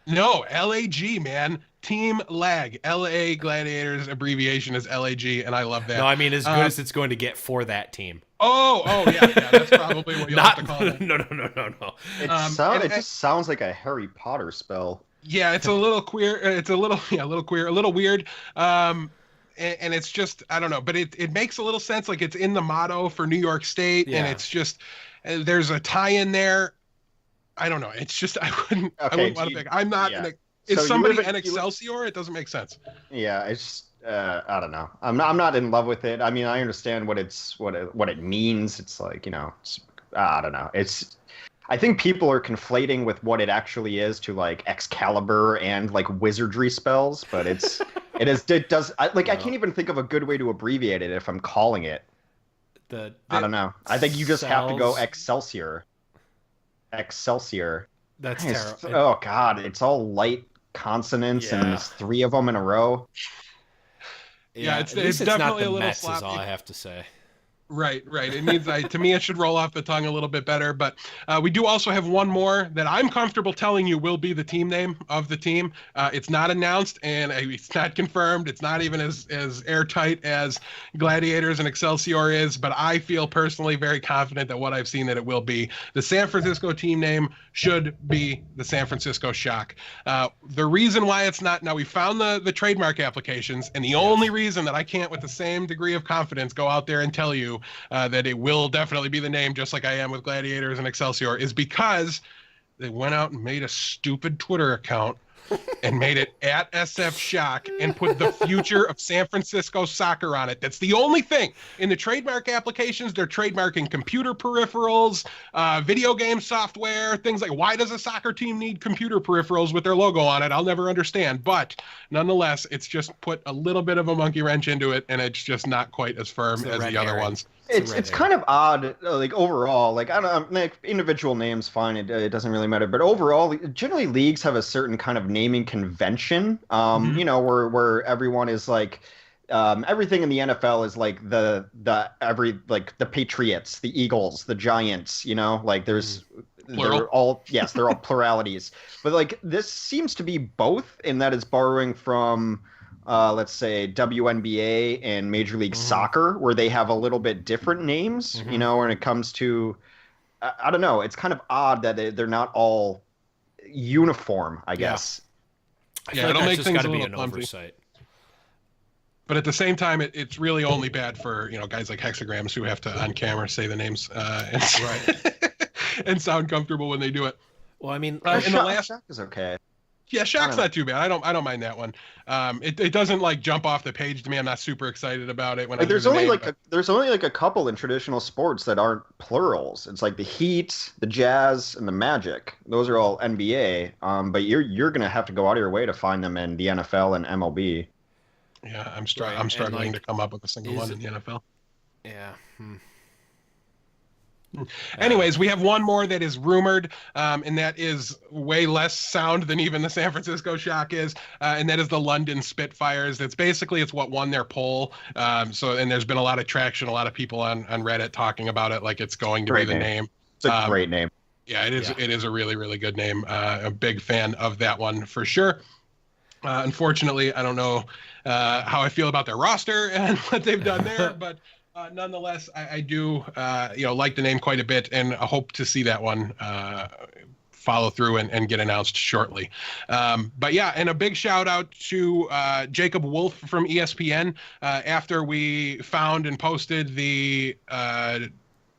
S5: No, LAG, man. Team Lag. LA Gladiators abbreviation is LAG, and I love that.
S1: No, I mean as good as it's going to get for that team.
S5: Oh, yeah, that's probably what you'll have to call it.
S1: No.
S4: It just sounds like a Harry Potter spell.
S5: Yeah, it's a little queer. It's a little queer, a little weird. And it's just, I don't know, but it makes a little sense. Like it's in the motto for New York State, and it's just, there's a tie in there. I don't know. It's just, I wouldn't want to pick. I'm not.
S4: Yeah.
S5: Is somebody an Excelsior? It doesn't make sense.
S4: Yeah, it's I don't know. I'm not in love with it. I mean, I understand what it means. It's like, I don't know. I think people are conflating with what it actually is to like Excalibur and like wizardry spells, but I can't even think of a good way to abbreviate it if I'm calling it. I don't know. I think you just have to go Excelsior.
S1: That's terrible.
S4: Oh God, it's all light consonants and there's 3 of them in a row.
S5: Yeah, it's
S1: definitely
S5: not the
S1: a little
S5: Mets,
S1: sloppy. Is all I have to say.
S5: Right. It needs, to me, it should roll off the tongue a little bit better. But we do also have one more that I'm comfortable telling you will be the team name of the team. It's not announced and it's not confirmed. It's not even as airtight as Gladiators and Excelsior is. But I feel personally very confident that what I've seen that it will be. The San Francisco team name should be the San Francisco Shock. The reason why it's not, now we found the trademark applications, and the only reason that I can't with the same degree of confidence go out there and tell you that it will definitely be the name, just like I am with Gladiators and Excelsior, is because they went out and made a stupid Twitter account and made it at SF Shock and put the future of San Francisco soccer on it. That's the only thing. In the trademark applications, they're trademarking computer peripherals, video game software, things like, why does a soccer team need computer peripherals with their logo on it? I'll never understand. But nonetheless, it's just put a little bit of a monkey wrench into it, and it's just not quite as firm as the other ones.
S4: It's kind of odd, like overall, like I don't know, like individual names, fine, it doesn't really matter. But overall, generally leagues have a certain kind of naming convention, where everyone is like, everything in the NFL is like the Patriots, the Eagles, the Giants, like there's they're all pluralities. But like this seems to be both in that it's borrowing from let's say WNBA and Major League Soccer, where they have a little bit different names, when it comes to, I don't know. It's kind of odd that they're not all uniform, I guess.
S5: Yeah, it'll make things a little
S1: an
S5: clumsy.
S1: oversight.
S5: But at the same time, it's really only bad for, guys like Hexagrams who have to on camera say the names and sound comfortable when they do it.
S1: Well, I mean,
S4: Shock is okay.
S5: Yeah, Shock's not too bad. I don't mind that one. It doesn't like jump off the page to me. I'm not super excited about it when
S4: there's only a couple in traditional sports that aren't plurals. It's like the Heat, the Jazz, and the Magic. Those are all NBA. But you're gonna have to go out of your way to find them in the NFL and MLB.
S5: Yeah, I'm struggling to come up with a single one in the NFL.
S1: Yeah.
S5: Anyways, we have one more that is rumored, and that is way less sound than even the San Francisco Shock is, and that is the London Spitfires. It's what won their poll. And there's been a lot of traction, a lot of people on Reddit talking about it like it's going to be the name.
S4: It's a great name.
S5: Yeah, it is. Yeah. It is a really, really good name. A big fan of that one for sure. Unfortunately, I don't know how I feel about their roster and what they've done there, but nonetheless, I do like the name quite a bit, and I hope to see that one follow through and get announced shortly. But yeah, and a big shout out to Jacob Wolf from ESPN. After we found and posted the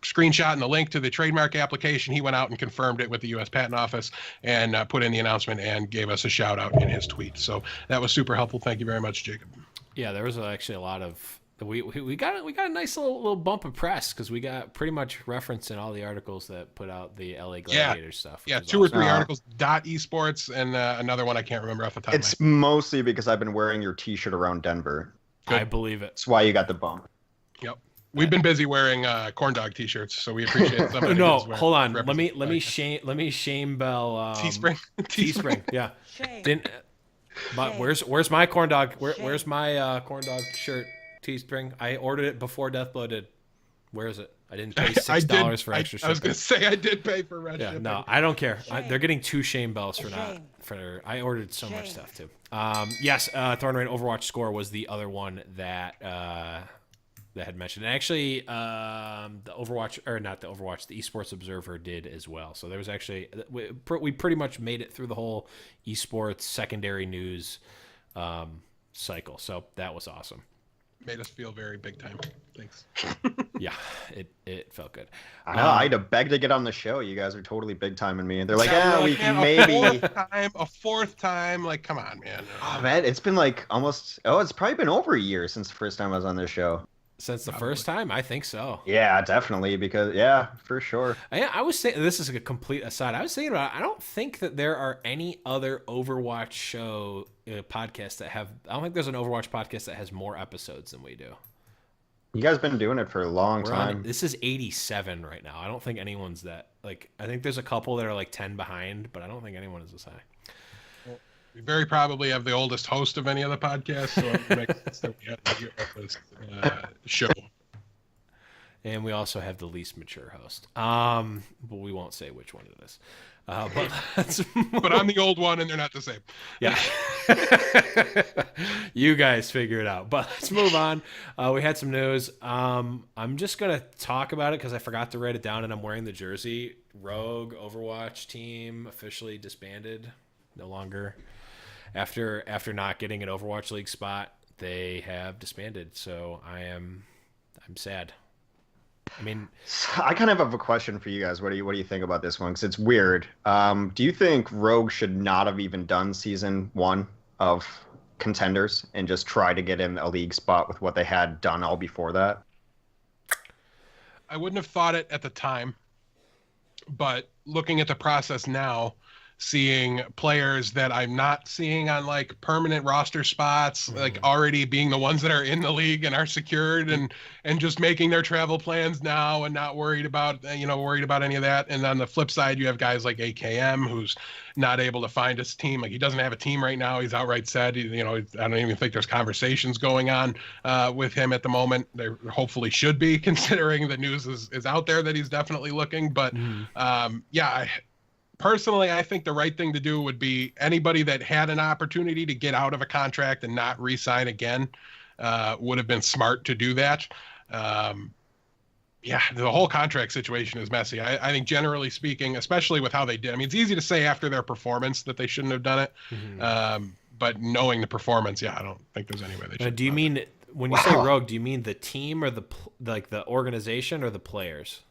S5: screenshot and the link to the trademark application, he went out and confirmed it with the U.S. Patent Office and put in the announcement and gave us a shout out in his tweet. So that was super helpful. Thank you very much, Jacob.
S1: Yeah, there was actually a lot of we got a nice little bump of press because we got pretty much reference in all the articles that put out the LA Gladiators stuff.
S5: Yeah, 2 or 3 articles. Esports and another one I can't remember off the top.
S4: It's mostly because I've been wearing your T-shirt around Denver.
S1: Good. I believe it.
S4: That's why you got the bump.
S5: Yep. We've been busy wearing corn dog T-shirts, so we appreciate somebody.
S1: No, hold on. Let me shame Bell.
S5: Teespring.
S1: Teespring. Yeah. But where's my corn dog? Where's my corn dog shirt Teespring? I ordered it before Deathblow did. Where is it? I didn't pay $6 for extra shipping.
S5: I was gonna say I did pay for red
S1: yeah,
S5: shipping.
S1: no, I don't care. They're getting 2 shame bells for not. I ordered so much stuff too. Yes, Thorn Rain Overwatch score was the other one that had mentioned. And actually, the Overwatch, or not the Overwatch, the Esports Observer did as well. So there was actually we pretty much made it through the whole esports secondary news cycle. So that was awesome.
S5: Made us feel very big time. Thanks.
S1: Yeah, it felt good.
S4: I had to beg to get on the show. You guys are totally big timing me. They're like, we can maybe
S5: a fourth time. Like, come on, man.
S4: Oh man, it's been like almost. Oh, it's probably been over a year since the first time I was on this show.
S1: Since the first time, I think so.
S4: Yeah, definitely. Because for sure.
S1: I was saying, this is a complete aside. I was thinking about it. I don't think that there are any other Overwatch show podcasts that have. I don't think there's an Overwatch podcast that has more episodes than we do.
S4: You guys been doing it for a long time.
S1: This is 87 right now. I don't think anyone's that like. I think there's a couple that are like 10 behind, but I don't think anyone is this high.
S5: Well, we very probably have the oldest host of any other podcast, so it makes sense that we have this show.
S1: And we also have the least mature host. But we won't say which one it is. But
S5: I'm the old one, and they're not the same.
S1: Yeah. You guys figure it out. But let's move on. We had some news. I'm just going to talk about it because I forgot to write it down, and I'm wearing the jersey. Rogue Overwatch team officially disbanded. No longer. After not getting an Overwatch League spot, they have disbanded. So I'm sad. I mean,
S4: I kind of have a question for you guys. What do you think about this one? Because it's weird. Do you think Rogue should not have even done season 1 of Contenders and just try to get in a league spot with what they had done all before that?
S5: I wouldn't have thought it at the time, but looking at the process now, seeing players that I'm not seeing on like permanent roster spots, like already being the ones that are in the league and are secured and just making their travel plans now and not worried about any of that. And on the flip side, you have guys like AKM who's not able to find his team. Like he doesn't have a team right now. He's outright said, I don't even think there's conversations going on with him at the moment. There hopefully should be, considering the news is out there that he's definitely looking. But personally, I think the right thing to do would be anybody that had an opportunity to get out of a contract and not re-sign again would have been smart to do that. The whole contract situation is messy. I think generally speaking, especially with how they did. I mean, it's easy to say after their performance that they shouldn't have done it. But knowing the performance, I don't think there's any way they should.
S1: Do you mean, when you say Rogue, do you mean the team or the organization or the players?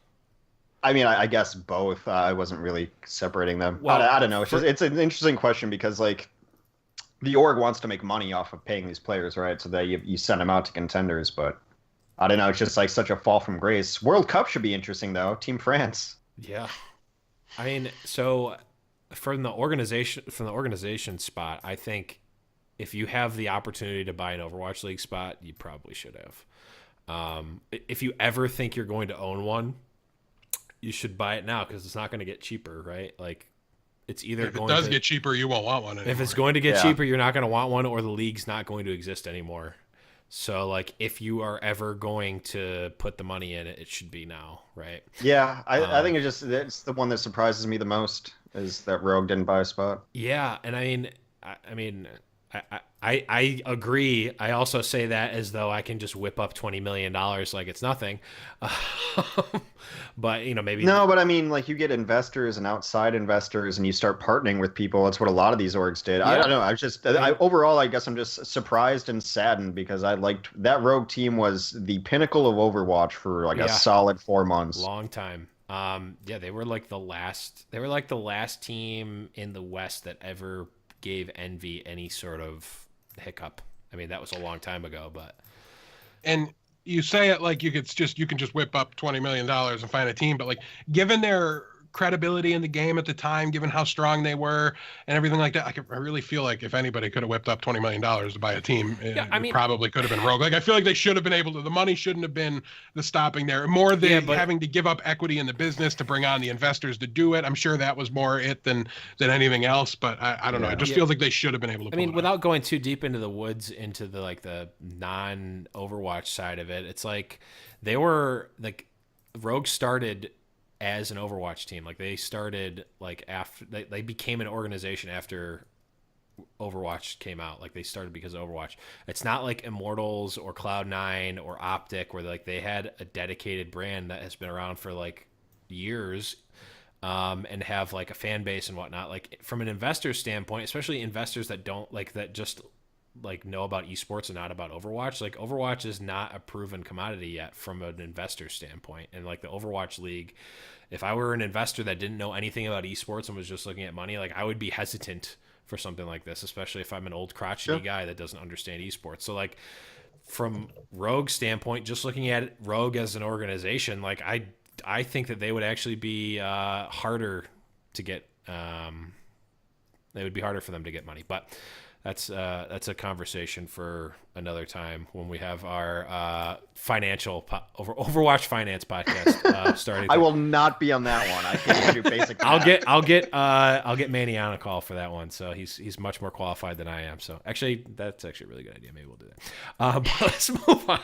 S4: I mean, I guess both. I wasn't really separating them. Well, I don't know. It's an interesting question because, like, the org wants to make money off of paying these players, right? So that you send them out to Contenders. But I don't know. It's just like such a fall from grace. World Cup should be interesting, though. Team France.
S1: Yeah. I mean, so from the organization spot, I think if you have the opportunity to buy an Overwatch League spot, you probably should have. If you ever think you're going to own one, you should buy it now because it's not going to get cheaper, right? Like, it's either
S5: if it does get cheaper, you won't want one anymore.
S1: If it's going to get cheaper, you're not going to want one, or the league's not going to exist anymore. So, like, if you are ever going to put the money in it, it should be now, right?
S4: Yeah, I think it's the one that surprises me the most is that Rogue didn't buy a spot.
S1: Yeah, and I agree. I also say that as though I can just whip up $20 million like it's nothing. But, maybe.
S4: No, but I mean, like, you get investors and outside investors and you start partnering with people. That's what a lot of these orgs did. Yeah. I don't know. Overall, I guess I'm just surprised and saddened because I liked that Rogue team was the pinnacle of Overwatch for like a solid 4 months.
S1: Long time. They were like the last team in the West that ever gave Envy any sort of hiccup. I mean, that was a long time ago, but.
S5: And you say it like you can just whip up $20 million and find a team, but like given their credibility in the game at the time, given how strong they were and everything like that. I really feel like if anybody could have whipped up $20 million to buy a team, it probably could have been Rogue. Like, I feel like they should have been able to. The money shouldn't have been the stopping there. More than having to give up equity in the business to bring on the investors to do it. I'm sure that was more it than anything else. But I don't know. It just feels like they should have been able to.
S1: Without going too deep into the woods, into the non-Overwatch side of it, it's like they were like Rogue started as an Overwatch team. Like they started like after they became an organization after Overwatch came out. Like they started because of Overwatch. It's not like Immortals or Cloud9 or Optic where like they had a dedicated brand that has been around for like years and have like a fan base and whatnot. Like from an investor standpoint, especially investors that don't like that just like know about esports and not about Overwatch. Like Overwatch is not a proven commodity yet from an investor standpoint. And like the Overwatch League, if I were an investor that didn't know anything about esports and was just looking at money, like I would be hesitant for something like this, especially if I'm an old crotchety guy that doesn't understand esports. So like from Rogue standpoint, just looking at Rogue as an organization, like I think that they would actually be harder to get. It would be harder for them to get money, but that's a conversation for another time when we have our Overwatch finance podcast starting.
S4: I will not be on that one. I can't do basic.
S1: I'll get Manny on a call for that one. So he's much more qualified than I am. So actually, that's actually a really good idea. Maybe we'll do that. But let's move on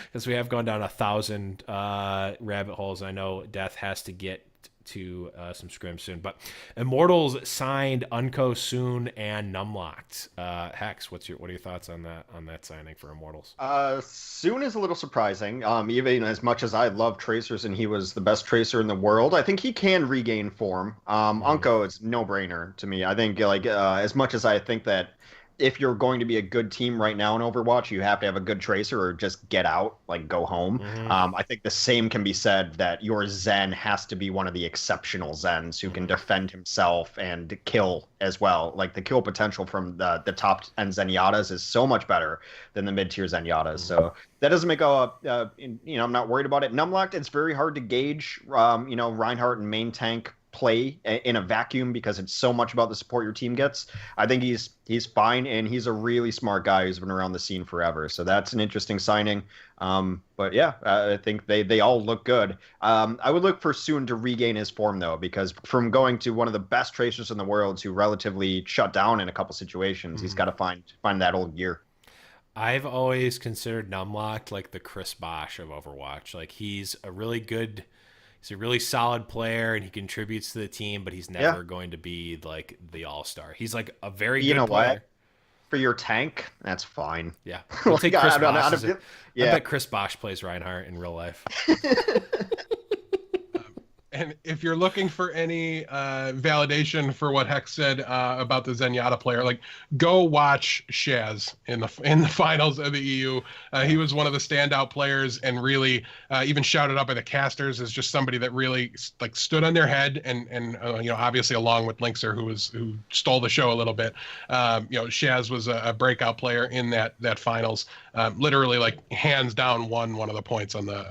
S1: because we have gone down 1,000 rabbit holes. I know Death has to get to some scrims soon, but Immortals signed Unco soon and Numlocked. Hex, what are your thoughts on that signing for Immortals?
S4: Soon is a little surprising. Even as much as I love Tracers and he was the best Tracer in the world, I think he can regain form. Unco is no brainer to me. I think as much as I think that if you're going to be a good team right now in Overwatch, you have to have a good Tracer or just get out, like go home. I think the same can be said that your Zen has to be one of the exceptional Zens who can defend himself and kill as well. Like the kill potential from the top end Zenyatas is so much better than the mid-tier Zenyatas. So that doesn't make I'm not worried about it. Numlocked, it's very hard to gauge, Reinhardt and main tank play in a vacuum because it's so much about the support your team gets. I think he's fine, and he's a really smart guy who's been around the scene forever. So that's an interesting signing. But yeah, I think they all look good. I would look for Soon to regain his form though, because from going to one of the best Tracers in the world to relatively shut down in a couple situations, he's got to find that old gear.
S1: I've always considered Numlocked like the Chris Bosh of Overwatch. Like he's a really solid player and he contributes to the team, but he's never going to be like the all-star. He's like a very good player.
S4: What? For your tank, that's fine.
S1: Yeah. We'll take Chris Bosh. I bet Chris Bosh plays Reinhardt in real life.
S5: And if you're looking for any validation for what Hex said about the Zenyatta player, like go watch Shaz in the finals of the EU. He was one of the standout players and really even shouted up by the casters as just somebody that really like stood on their head and obviously along with Linkser who stole the show a little bit. Shaz was a breakout player in that finals. Literally like hands down won one of the points on the.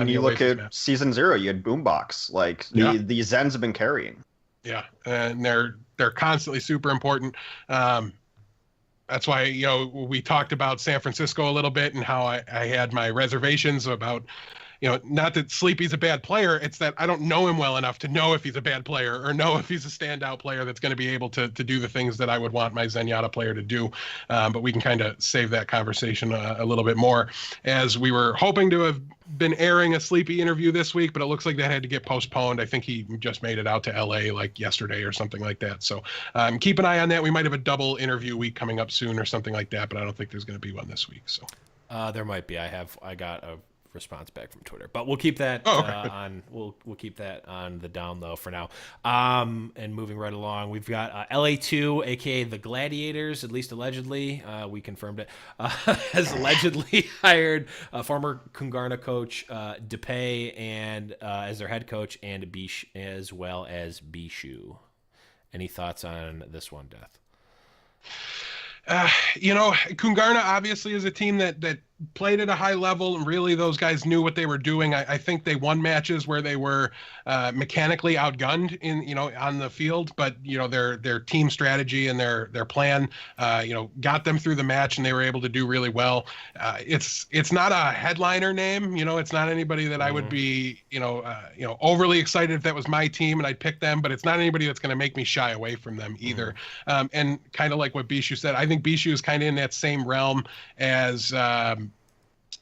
S4: You look at season 0, you had Boombox. Like the Zens have been carrying.
S5: Yeah, and they're constantly super important. That's why we talked about San Francisco a little bit and how I had my reservations about. Not that Sleepy's a bad player. It's that I don't know him well enough to know if he's a bad player or know if he's a standout player that's going to be able to do the things that I would want my Zenyatta player to do. But we can kind of save that conversation a little bit more, as we were hoping to have been airing a Sleepy interview this week, but it looks like that had to get postponed. I think he just made it out to LA like yesterday or something like that. So keep an eye on that. We might have a double interview week coming up soon or something like that, but I don't think there's going to be one this week. So
S1: there might be. I got a response back from Twitter, but we'll keep that on. We'll keep that on the down low for now. And moving right along, we've got LA2, aka the Gladiators, at least allegedly. We confirmed it. Has allegedly hired former Kungarna coach DePay and as their head coach, and Bish as well as Bishu. Any thoughts on this one, Death?
S5: Kungarna obviously is a team that played at a high level, and really those guys knew what they were doing. I think they won matches where they were mechanically outgunned on the field, but their team strategy and their plan got them through the match, and they were able to do really well. It's not a headliner name, it's not anybody that I would be overly excited if that was my team and I'd pick them, but it's not anybody that's going to make me shy away from them either. And kind of like what Bishu said, I think Bishu is kind of in that same realm as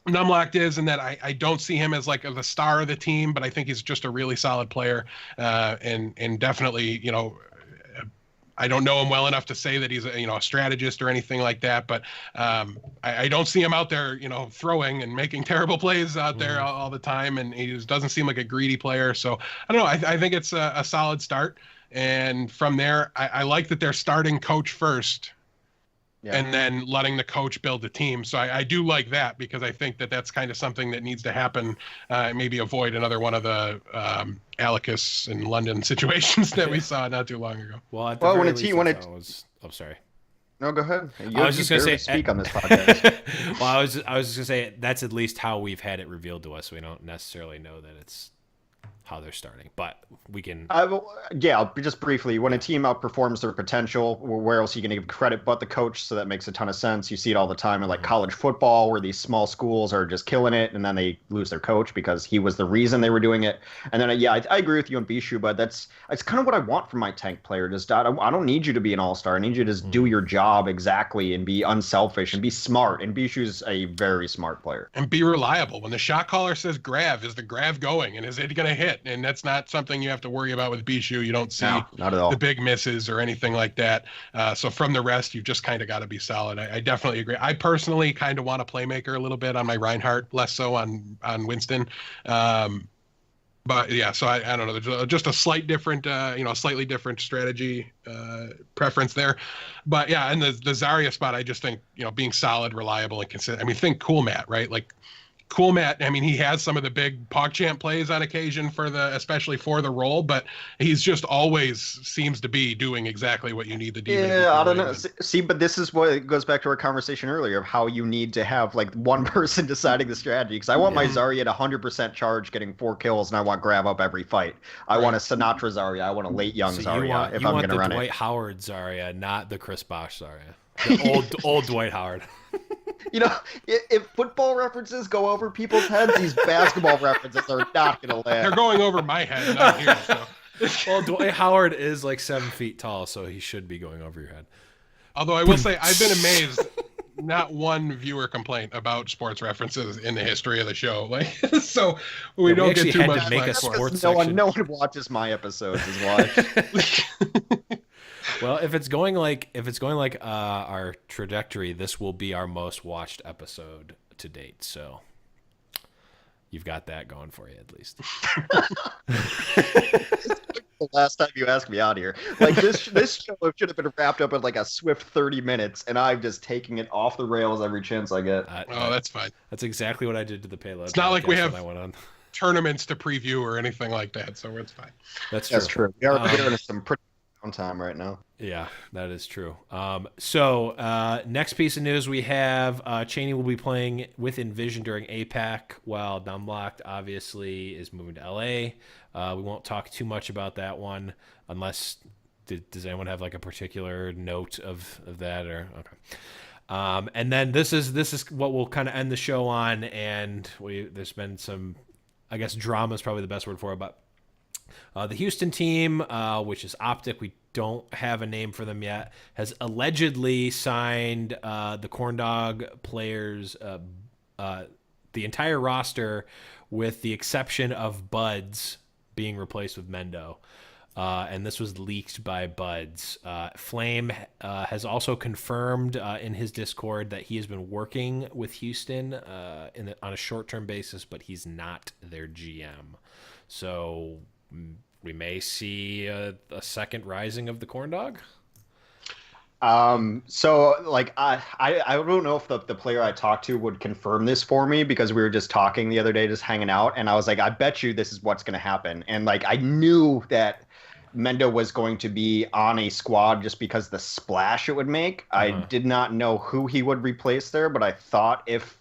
S5: Numlocked is, in that I don't see him as like the star of the team, but I think he's just a really solid player, and definitely, I don't know him well enough to say that he's a strategist or anything like that, but I don't see him out there, throwing and making terrible plays out there all the time, and he just doesn't seem like a greedy player. So I don't know. I think it's a solid start, and from there, I like that they're starting coach first. Yeah. And then letting the coach build the team. So I do like that, because I think that that's kind of something that needs to happen. Maybe avoid another one of the Alicus and London situations that we saw not too long ago.
S1: Well, sorry.
S4: No, go ahead.
S1: I was just going to say,
S4: speak on this podcast.
S1: Well, I was just going to say that's at least how we've had it revealed to us. We don't necessarily know that it's how they're starting, but we can.
S4: Just briefly, when a team outperforms their potential, where else are you going to give credit but the coach? So that makes a ton of sense. You see it all the time in like college football, where these small schools are just killing it, and then they lose their coach because he was the reason they were doing it. And then I agree with you on Bishu, but it's kind of what I want from my tank player. I don't need you to be an all-star. I need you to just do your job exactly and be unselfish and be smart. And Bishu's a very smart player.
S5: And be reliable. When the shot caller says grav, is the grav going, and is it going to hit? And that's not something you have to worry about with Bishu. You don't see
S4: not at all.
S5: The big misses or anything like that. So from the rest, you've just kind of got to be solid. I definitely agree. I personally kind of want a playmaker a little bit on my Reinhardt, less so on Winston. But yeah, so I don't know. There's just a slightly different strategy preference there. But yeah, and the Zarya spot, I just think, being solid, reliable, and consistent. I mean, think Cool Matt, right? Like, Cool Matt, I mean, he has some of the big PogChamp plays on occasion especially for the role, but he's just always seems to be doing exactly what you need the demon.
S4: Yeah, I don't know. See, but this is what it goes back to our conversation earlier of how you need to have like one person deciding the strategy. Because I want my Zarya at 100% charge, getting 4 kills, and I want grab up every fight. I want a Sinatra Zarya. I want a late young Zarya if I'm going to run it.
S1: Dwight Howard Zarya, not the Chris Bosh Zarya. The old Dwight Howard.
S4: If football references go over people's heads, these basketball references are not going to land.
S5: They're going over my head, not here. So.
S1: Well, Dwight Howard is like 7 feet tall, so he should be going over your head.
S5: Although I will say, I've been amazed. Not one viewer complaint about sports references in the history of the show. So we don't get too much.
S1: Make a sports
S4: no one watches my episodes, is why.
S1: Well, if it's going like our trajectory, this will be our most watched episode to date. So you've got that going for you at least.
S4: The last time you asked me out here, like this show should have been wrapped up in like a swift 30 minutes, and I'm just taking it off the rails every chance I get.
S5: That's fine.
S1: That's exactly what I did to the payload.
S5: It's not like we have tournaments to preview or anything like that, so it's fine.
S4: That's true. We are doing some pretty time right now.
S1: Yeah, that is true. So next piece of news we have, Cheney will be playing with Envision during APAC, while Numlocked obviously is moving to LA. We won't talk too much about that one unless does anyone have like a particular note of that or okay. And then this is what we'll kind of end the show on, and there's been some, I guess drama is probably the best word for it, but the Houston team, which is Optic, we don't have a name for them yet, has allegedly signed the Corndog players, the entire roster, with the exception of Buds being replaced with Mendo. And this was leaked by Buds. Flame has also confirmed in his Discord that he has been working with Houston on a short-term basis, but he's not their GM. So we may see a second rising of the Corndog.
S4: So like I don't know if the player I talked to would confirm this for me, because we were just talking the other day, just hanging out, and I was like, I bet you this is what's going to happen. And like I knew that Mendo was going to be on a squad just because the splash it would make. I did not know who he would replace there, but I thought if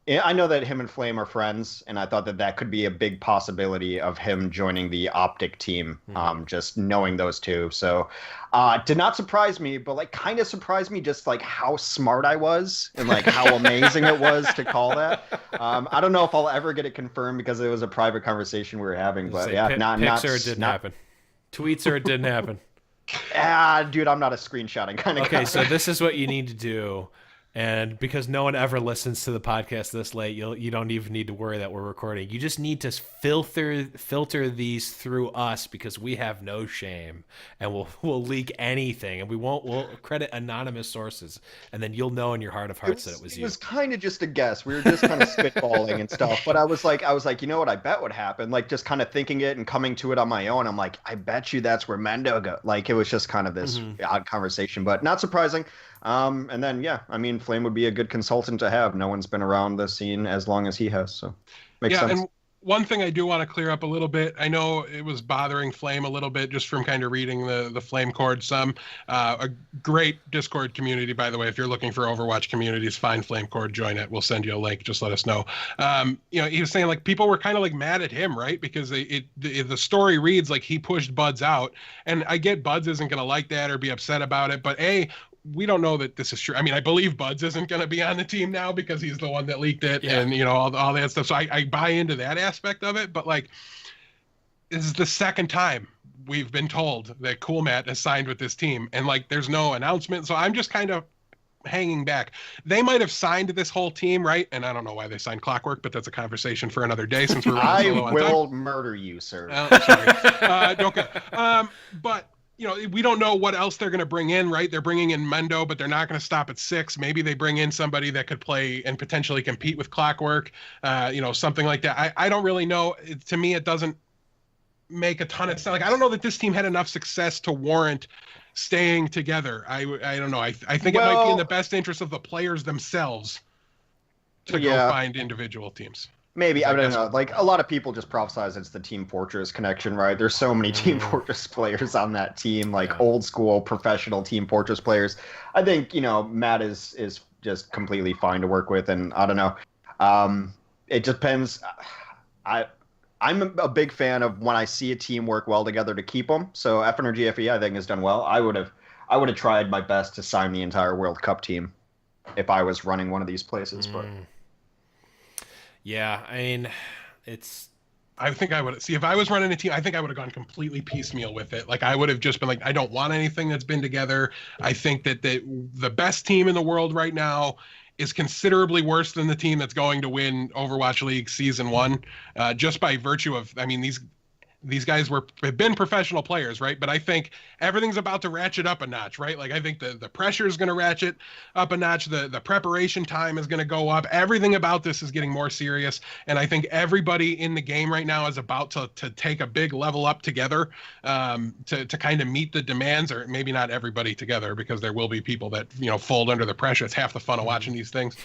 S4: I know that him and Flame are friends, and I thought that that could be a big possibility of him joining the Optic team, just knowing those two. So did not surprise me, but like kind of surprised me just like how smart I was and like how amazing it was to call that. I don't know if I'll ever get it confirmed because it was a private conversation we were having, but yeah,
S1: pics or it didn't happen. Tweets or it didn't happen.
S4: Dude, I'm not a screenshotting kind of guy.
S1: Okay, so this is what you need to do. And because no one ever listens to the podcast this late, you don't even need to worry that we're recording. You just need to filter these through us because we have no shame, and we'll leak anything, and we'll credit anonymous sources, and then you'll know in your heart of hearts that it was you.
S4: It was kind of just a guess. We were just kind of spitballing and stuff. But I was like, you know what? I bet would happen. Like just kind of thinking it and coming to it on my own. I'm like, I bet you that's where Mendo go. Like it was just kind of this odd conversation, but not surprising. And then, yeah, I mean, Flame would be a good consultant to have. No one's been around the scene as long as he has, so makes sense.
S5: And one thing I do want to clear up a little bit, I know it was bothering Flame a little bit just from kind of reading the Flame Cord some. A great Discord community, by the way. If you're looking for Overwatch communities, find Flame Cord, join it. We'll send you a link. Just let us know. He was saying like people were kind of like mad at him, right? Because the story reads like he pushed Buds out. And I get Buds isn't going to like that or be upset about it. But we don't know that this is true. I mean, I believe Buds isn't going to be on the team now because he's the one that leaked it and, all that stuff. So I buy into that aspect of it. But, like, this is the second time we've been told that Cool Matt has signed with this team. And, like, there's no announcement. So I'm just kind of hanging back. They might have signed this whole team, right? And I don't know why they signed Clockwork, but that's a conversation for another day since we're running solo on time.
S4: I will murder you, sir.
S5: Sorry. Okay. But we don't know what else they're going to bring in, right? They're bringing in Mendo, but they're not going to stop at 6. Maybe they bring in somebody that could play and potentially compete with Clockwork, something like that. I don't really know. To me, it doesn't make a ton of sense. Like, I don't know that this team had enough success to warrant staying together. I don't know. I think it might be in the best interest of the players themselves to go find individual teams.
S4: Maybe, I don't know. Like, a lot of people just prophesize it's the Team Fortress connection, right? There's so many Team Fortress players on that team, like old school professional Team Fortress players. I think, Matt is just completely fine to work with, and I don't know. It depends. I'm a big fan of when I see a team work well together to keep them. So FNRGFE, I think, has done well. I would have tried my best to sign the entire World Cup team if I was running one of these places, but...
S1: Yeah, I mean,
S5: I think I would see if I was running a team. I think I would have gone completely piecemeal with it. Like I would have just been like, I don't want anything that's been together. I think that the best team in the world right now is considerably worse than the team that's going to win Overwatch League Season 1, just by virtue of, I mean, these guys have been professional players, right? But I think everything's about to ratchet up a notch, right? Like I think the pressure is going to ratchet up a notch. The preparation time is going to go up. Everything about this is getting more serious. And I think everybody in the game right now is about to take a big level up together to kind of meet the demands, or maybe not everybody together, because there will be people that, fold under the pressure. It's half the fun of watching these things.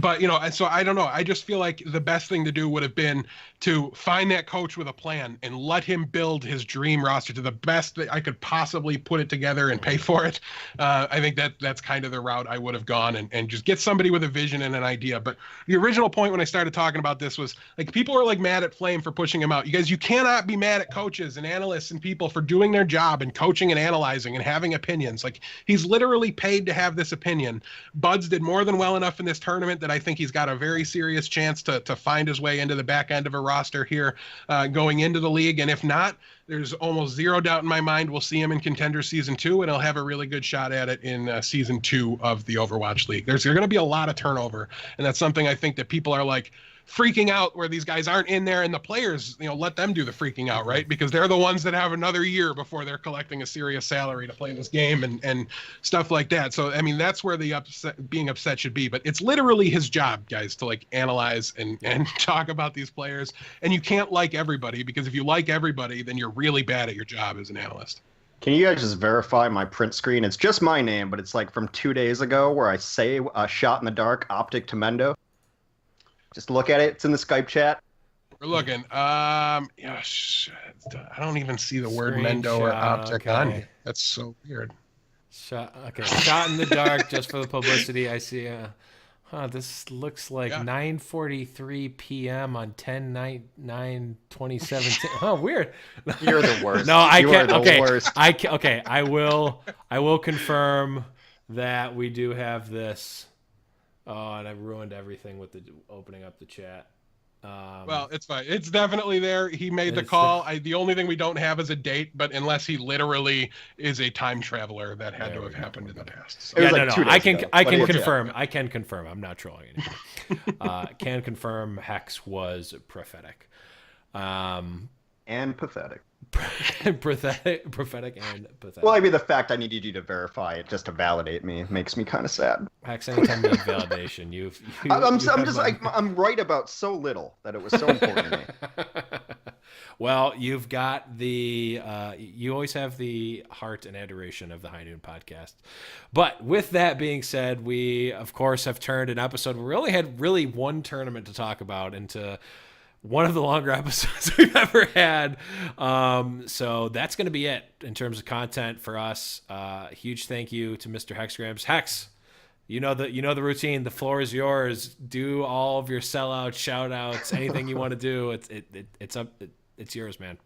S5: But, so I don't know. I just feel like the best thing to do would have been to find that coach with a plan and let him build his dream roster to the best that I could possibly put it together and pay for it. I think that's kind of the route I would have gone, and just get somebody with a vision and an idea. But the original point when I started talking about this was like, people are like mad at Flame for pushing him out. You guys, you cannot be mad at coaches and analysts and people for doing their job and coaching and analyzing and having opinions. Like, he's literally paid to have this opinion. Buds did more than well enough in this tournament that I think he's got a very serious chance to find his way into the back end of a roster here going into the league. And if not, there's almost zero doubt in my mind we'll see him in Contenders Season 2, and he'll have a really good shot at it in Season 2 of the Overwatch League. There's going to be a lot of turnover, and that's something I think that people are like freaking out where these guys aren't in there, and the players, let them do the freaking out, right? Because they're the ones that have another year before they're collecting a serious salary to play this game and stuff like that. So, I mean, that's where the being upset should be. But it's literally his job, guys, to like analyze and talk about these players. And you can't like everybody, because if you like everybody, then you're really bad at your job as an analyst.
S4: Can you guys just verify my print screen? It's just my name, but it's like from 2 days ago where I say shot in the dark, Optic to Mendo. Just look at it. It's in the Skype chat.
S5: We're looking. I don't even see the word Mendo or Optic on here. That's so weird.
S1: Shot in the dark just for the publicity. I see This looks like
S5: Yeah.
S1: 9:43 p.m. on 10/9/2017. Oh, weird.
S4: You're the worst.
S1: No, I
S4: You
S1: can't.
S4: are the
S1: Okay,
S4: worst.
S1: okay. I will confirm that we do have this. Oh, and I ruined everything with the opening up the chat.
S5: Well, it's fine. It's definitely there. He made the
S1: It's
S5: call. The only thing we don't have is a date, but unless he literally is a time traveler, that had to have happened in the past. So.
S4: It was
S1: Yeah,
S4: like
S1: no.
S4: 2
S1: I
S4: days
S1: can
S4: ago.
S1: I
S4: But
S1: can
S4: it's-
S1: confirm. I can confirm. I'm not trolling anyone. Can confirm Hex was prophetic.
S4: And pathetic.
S1: prophetic and pathetic.
S4: Well, I mean, the fact I needed you to verify it just to validate me makes me kind of sad.
S1: Hex, anytime you need validation,
S4: I'm right about so little that it was so important to me.
S1: Well, you've got you always have the heart and adoration of the High Noon podcast. But with that being said, we of course have turned an episode. We only had really one tournament to talk about into one of the longer episodes we've ever had. So that's going to be it in terms of content for us. Huge thank you to Mr. Hexagrams. Hex, you know the routine. The floor is yours. Do all of your sellouts, shout outs, anything you want to do. It's yours, man.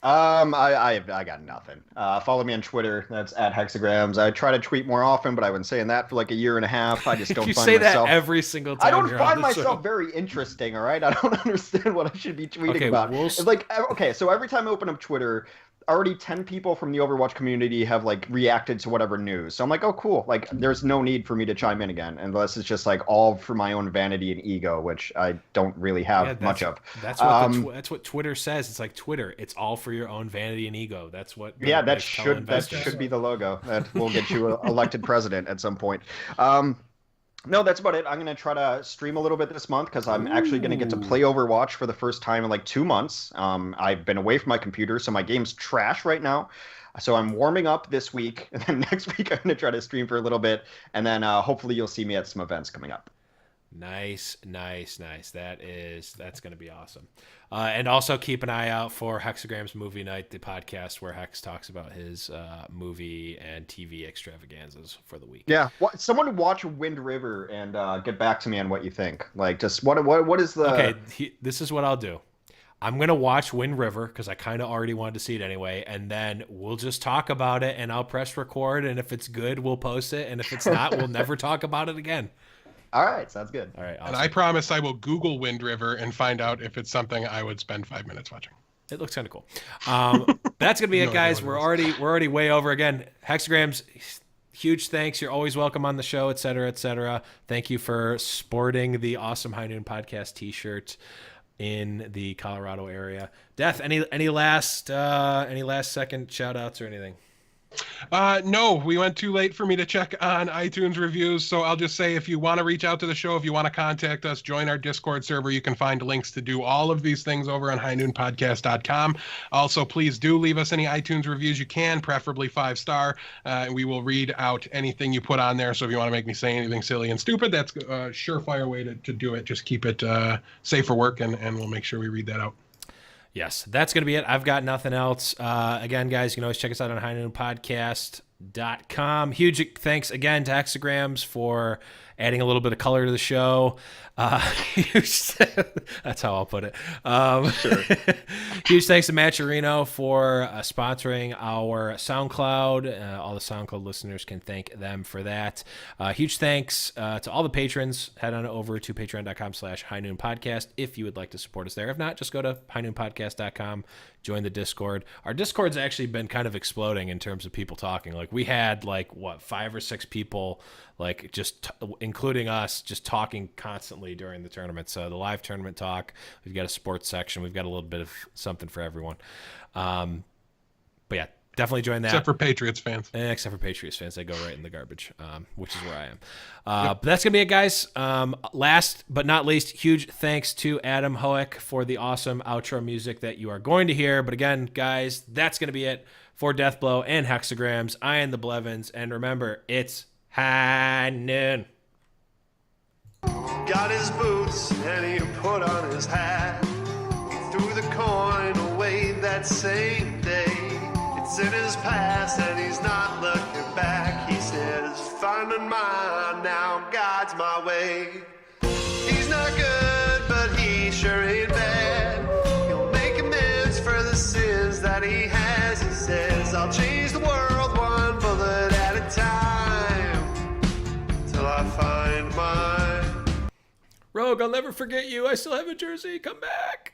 S4: I got nothing. Follow me on Twitter. That's at Hexagrams. I try to tweet more often, but I've been saying that for like a year and a half. I just don't
S1: You
S4: find
S1: say
S4: myself.
S1: that every single time.
S4: I don't
S1: you're on
S4: find
S1: the
S4: myself
S1: show.
S4: very interesting. All right, I don't understand what I should be tweeting
S1: Okay,
S4: about.
S1: we'll
S4: It's like okay, so every time I open up Twitter, already 10 people from the Overwatch community have like reacted to whatever news. So I'm like, oh cool. Like there's no need for me to chime in again unless it's just like all for my own vanity and ego, which I don't really have much of.
S1: That's what Twitter says. It's like Twitter. It's all for your own vanity and ego. That's what.
S4: Yeah, that
S1: tell
S4: should
S1: investors.
S4: be the logo. That will get you elected president at some point. No, that's about it. I'm going to try to stream a little bit this month because I'm actually going to get to play Overwatch for the first time in like 2 months. I've been away from my computer, so my game's trash right now. So I'm warming up this week, and then next week I'm going to try to stream for a little bit, and then hopefully you'll see me at some events coming up.
S1: Nice. That's going to be awesome. And also keep an eye out for Hexagrams Movie Night, the podcast where Hex talks about his movie and TV extravaganzas for the week.
S4: Yeah, someone watch Wind River and get back to me on what you think. Like, just what is the?
S1: Okay, this is what I'll do. I'm going to watch Wind River because I kind of already wanted to see it anyway, and then we'll just talk about it, and I'll press record, and if it's good, we'll post it, and if it's not, we'll never talk about it again.
S4: All right, sounds good.
S1: All right, awesome.
S5: And I promise I will Google Wind River and find out if it's something I would spend 5 minutes watching.
S1: It looks kind of cool. That's gonna be it, guys. We're already way over again. Hexagrams, huge thanks. You're always welcome on the show, et cetera, et cetera. Thank you for sporting the awesome High Noon Podcast T-shirt in the Colorado area. Death, any last second shout outs or anything?
S5: No, we went too late for me to check on iTunes reviews, so I'll just say if you want to reach out to the show, if you want to contact us, join our Discord server. You can find links to do all of these things over on highnoonpodcast.com. Also, please do leave us any iTunes reviews you can, preferably 5-star. We will read out anything you put on there, so if you want to make me say anything silly and stupid, that's a surefire way to do it. Just keep it safe for work, and we'll make sure we read that out.
S1: Yes, that's going to be it. I've got nothing else. Again, guys, you can always check us out on highnoonpodcast.com. Huge thanks again to Hexagrams for adding a little bit of color to the show. That's how I'll put it. Sure. Huge thanks to Matt Chirino for sponsoring our SoundCloud. All the SoundCloud listeners can thank them for that. Huge thanks to all the patrons. Head on over to patreon.com/highnoonpodcast if you would like to support us there. If not, just go to highnoonpodcast.com, join the Discord. Our Discord's actually been kind of exploding in terms of people talking. Like we had 5 or 6 people, including us, just talking constantly during the tournament. So the live tournament talk, we've got a sports section, we've got a little bit of something for everyone. But yeah, definitely join that.
S5: Except for Patriots fans.
S1: Except for Patriots fans, they go right in the garbage, which is where I am. But that's going to be it, guys. Last but not least, huge thanks to Adam Hoek for the awesome outro music that you are going to hear. But again, guys, that's going to be it for Deathblow and Hexagrams. I am the Blevins, and remember, it's High Noon.
S3: Got his boots and he put on his hat. Threw the coin away that same day. It's in his past and he's not looking back. He says, finding mine now guides my way. that he has. He says, I'll change the world one bullet at a time till I find mine.
S1: Rogue, I'll never forget you. I still have a jersey. Come back.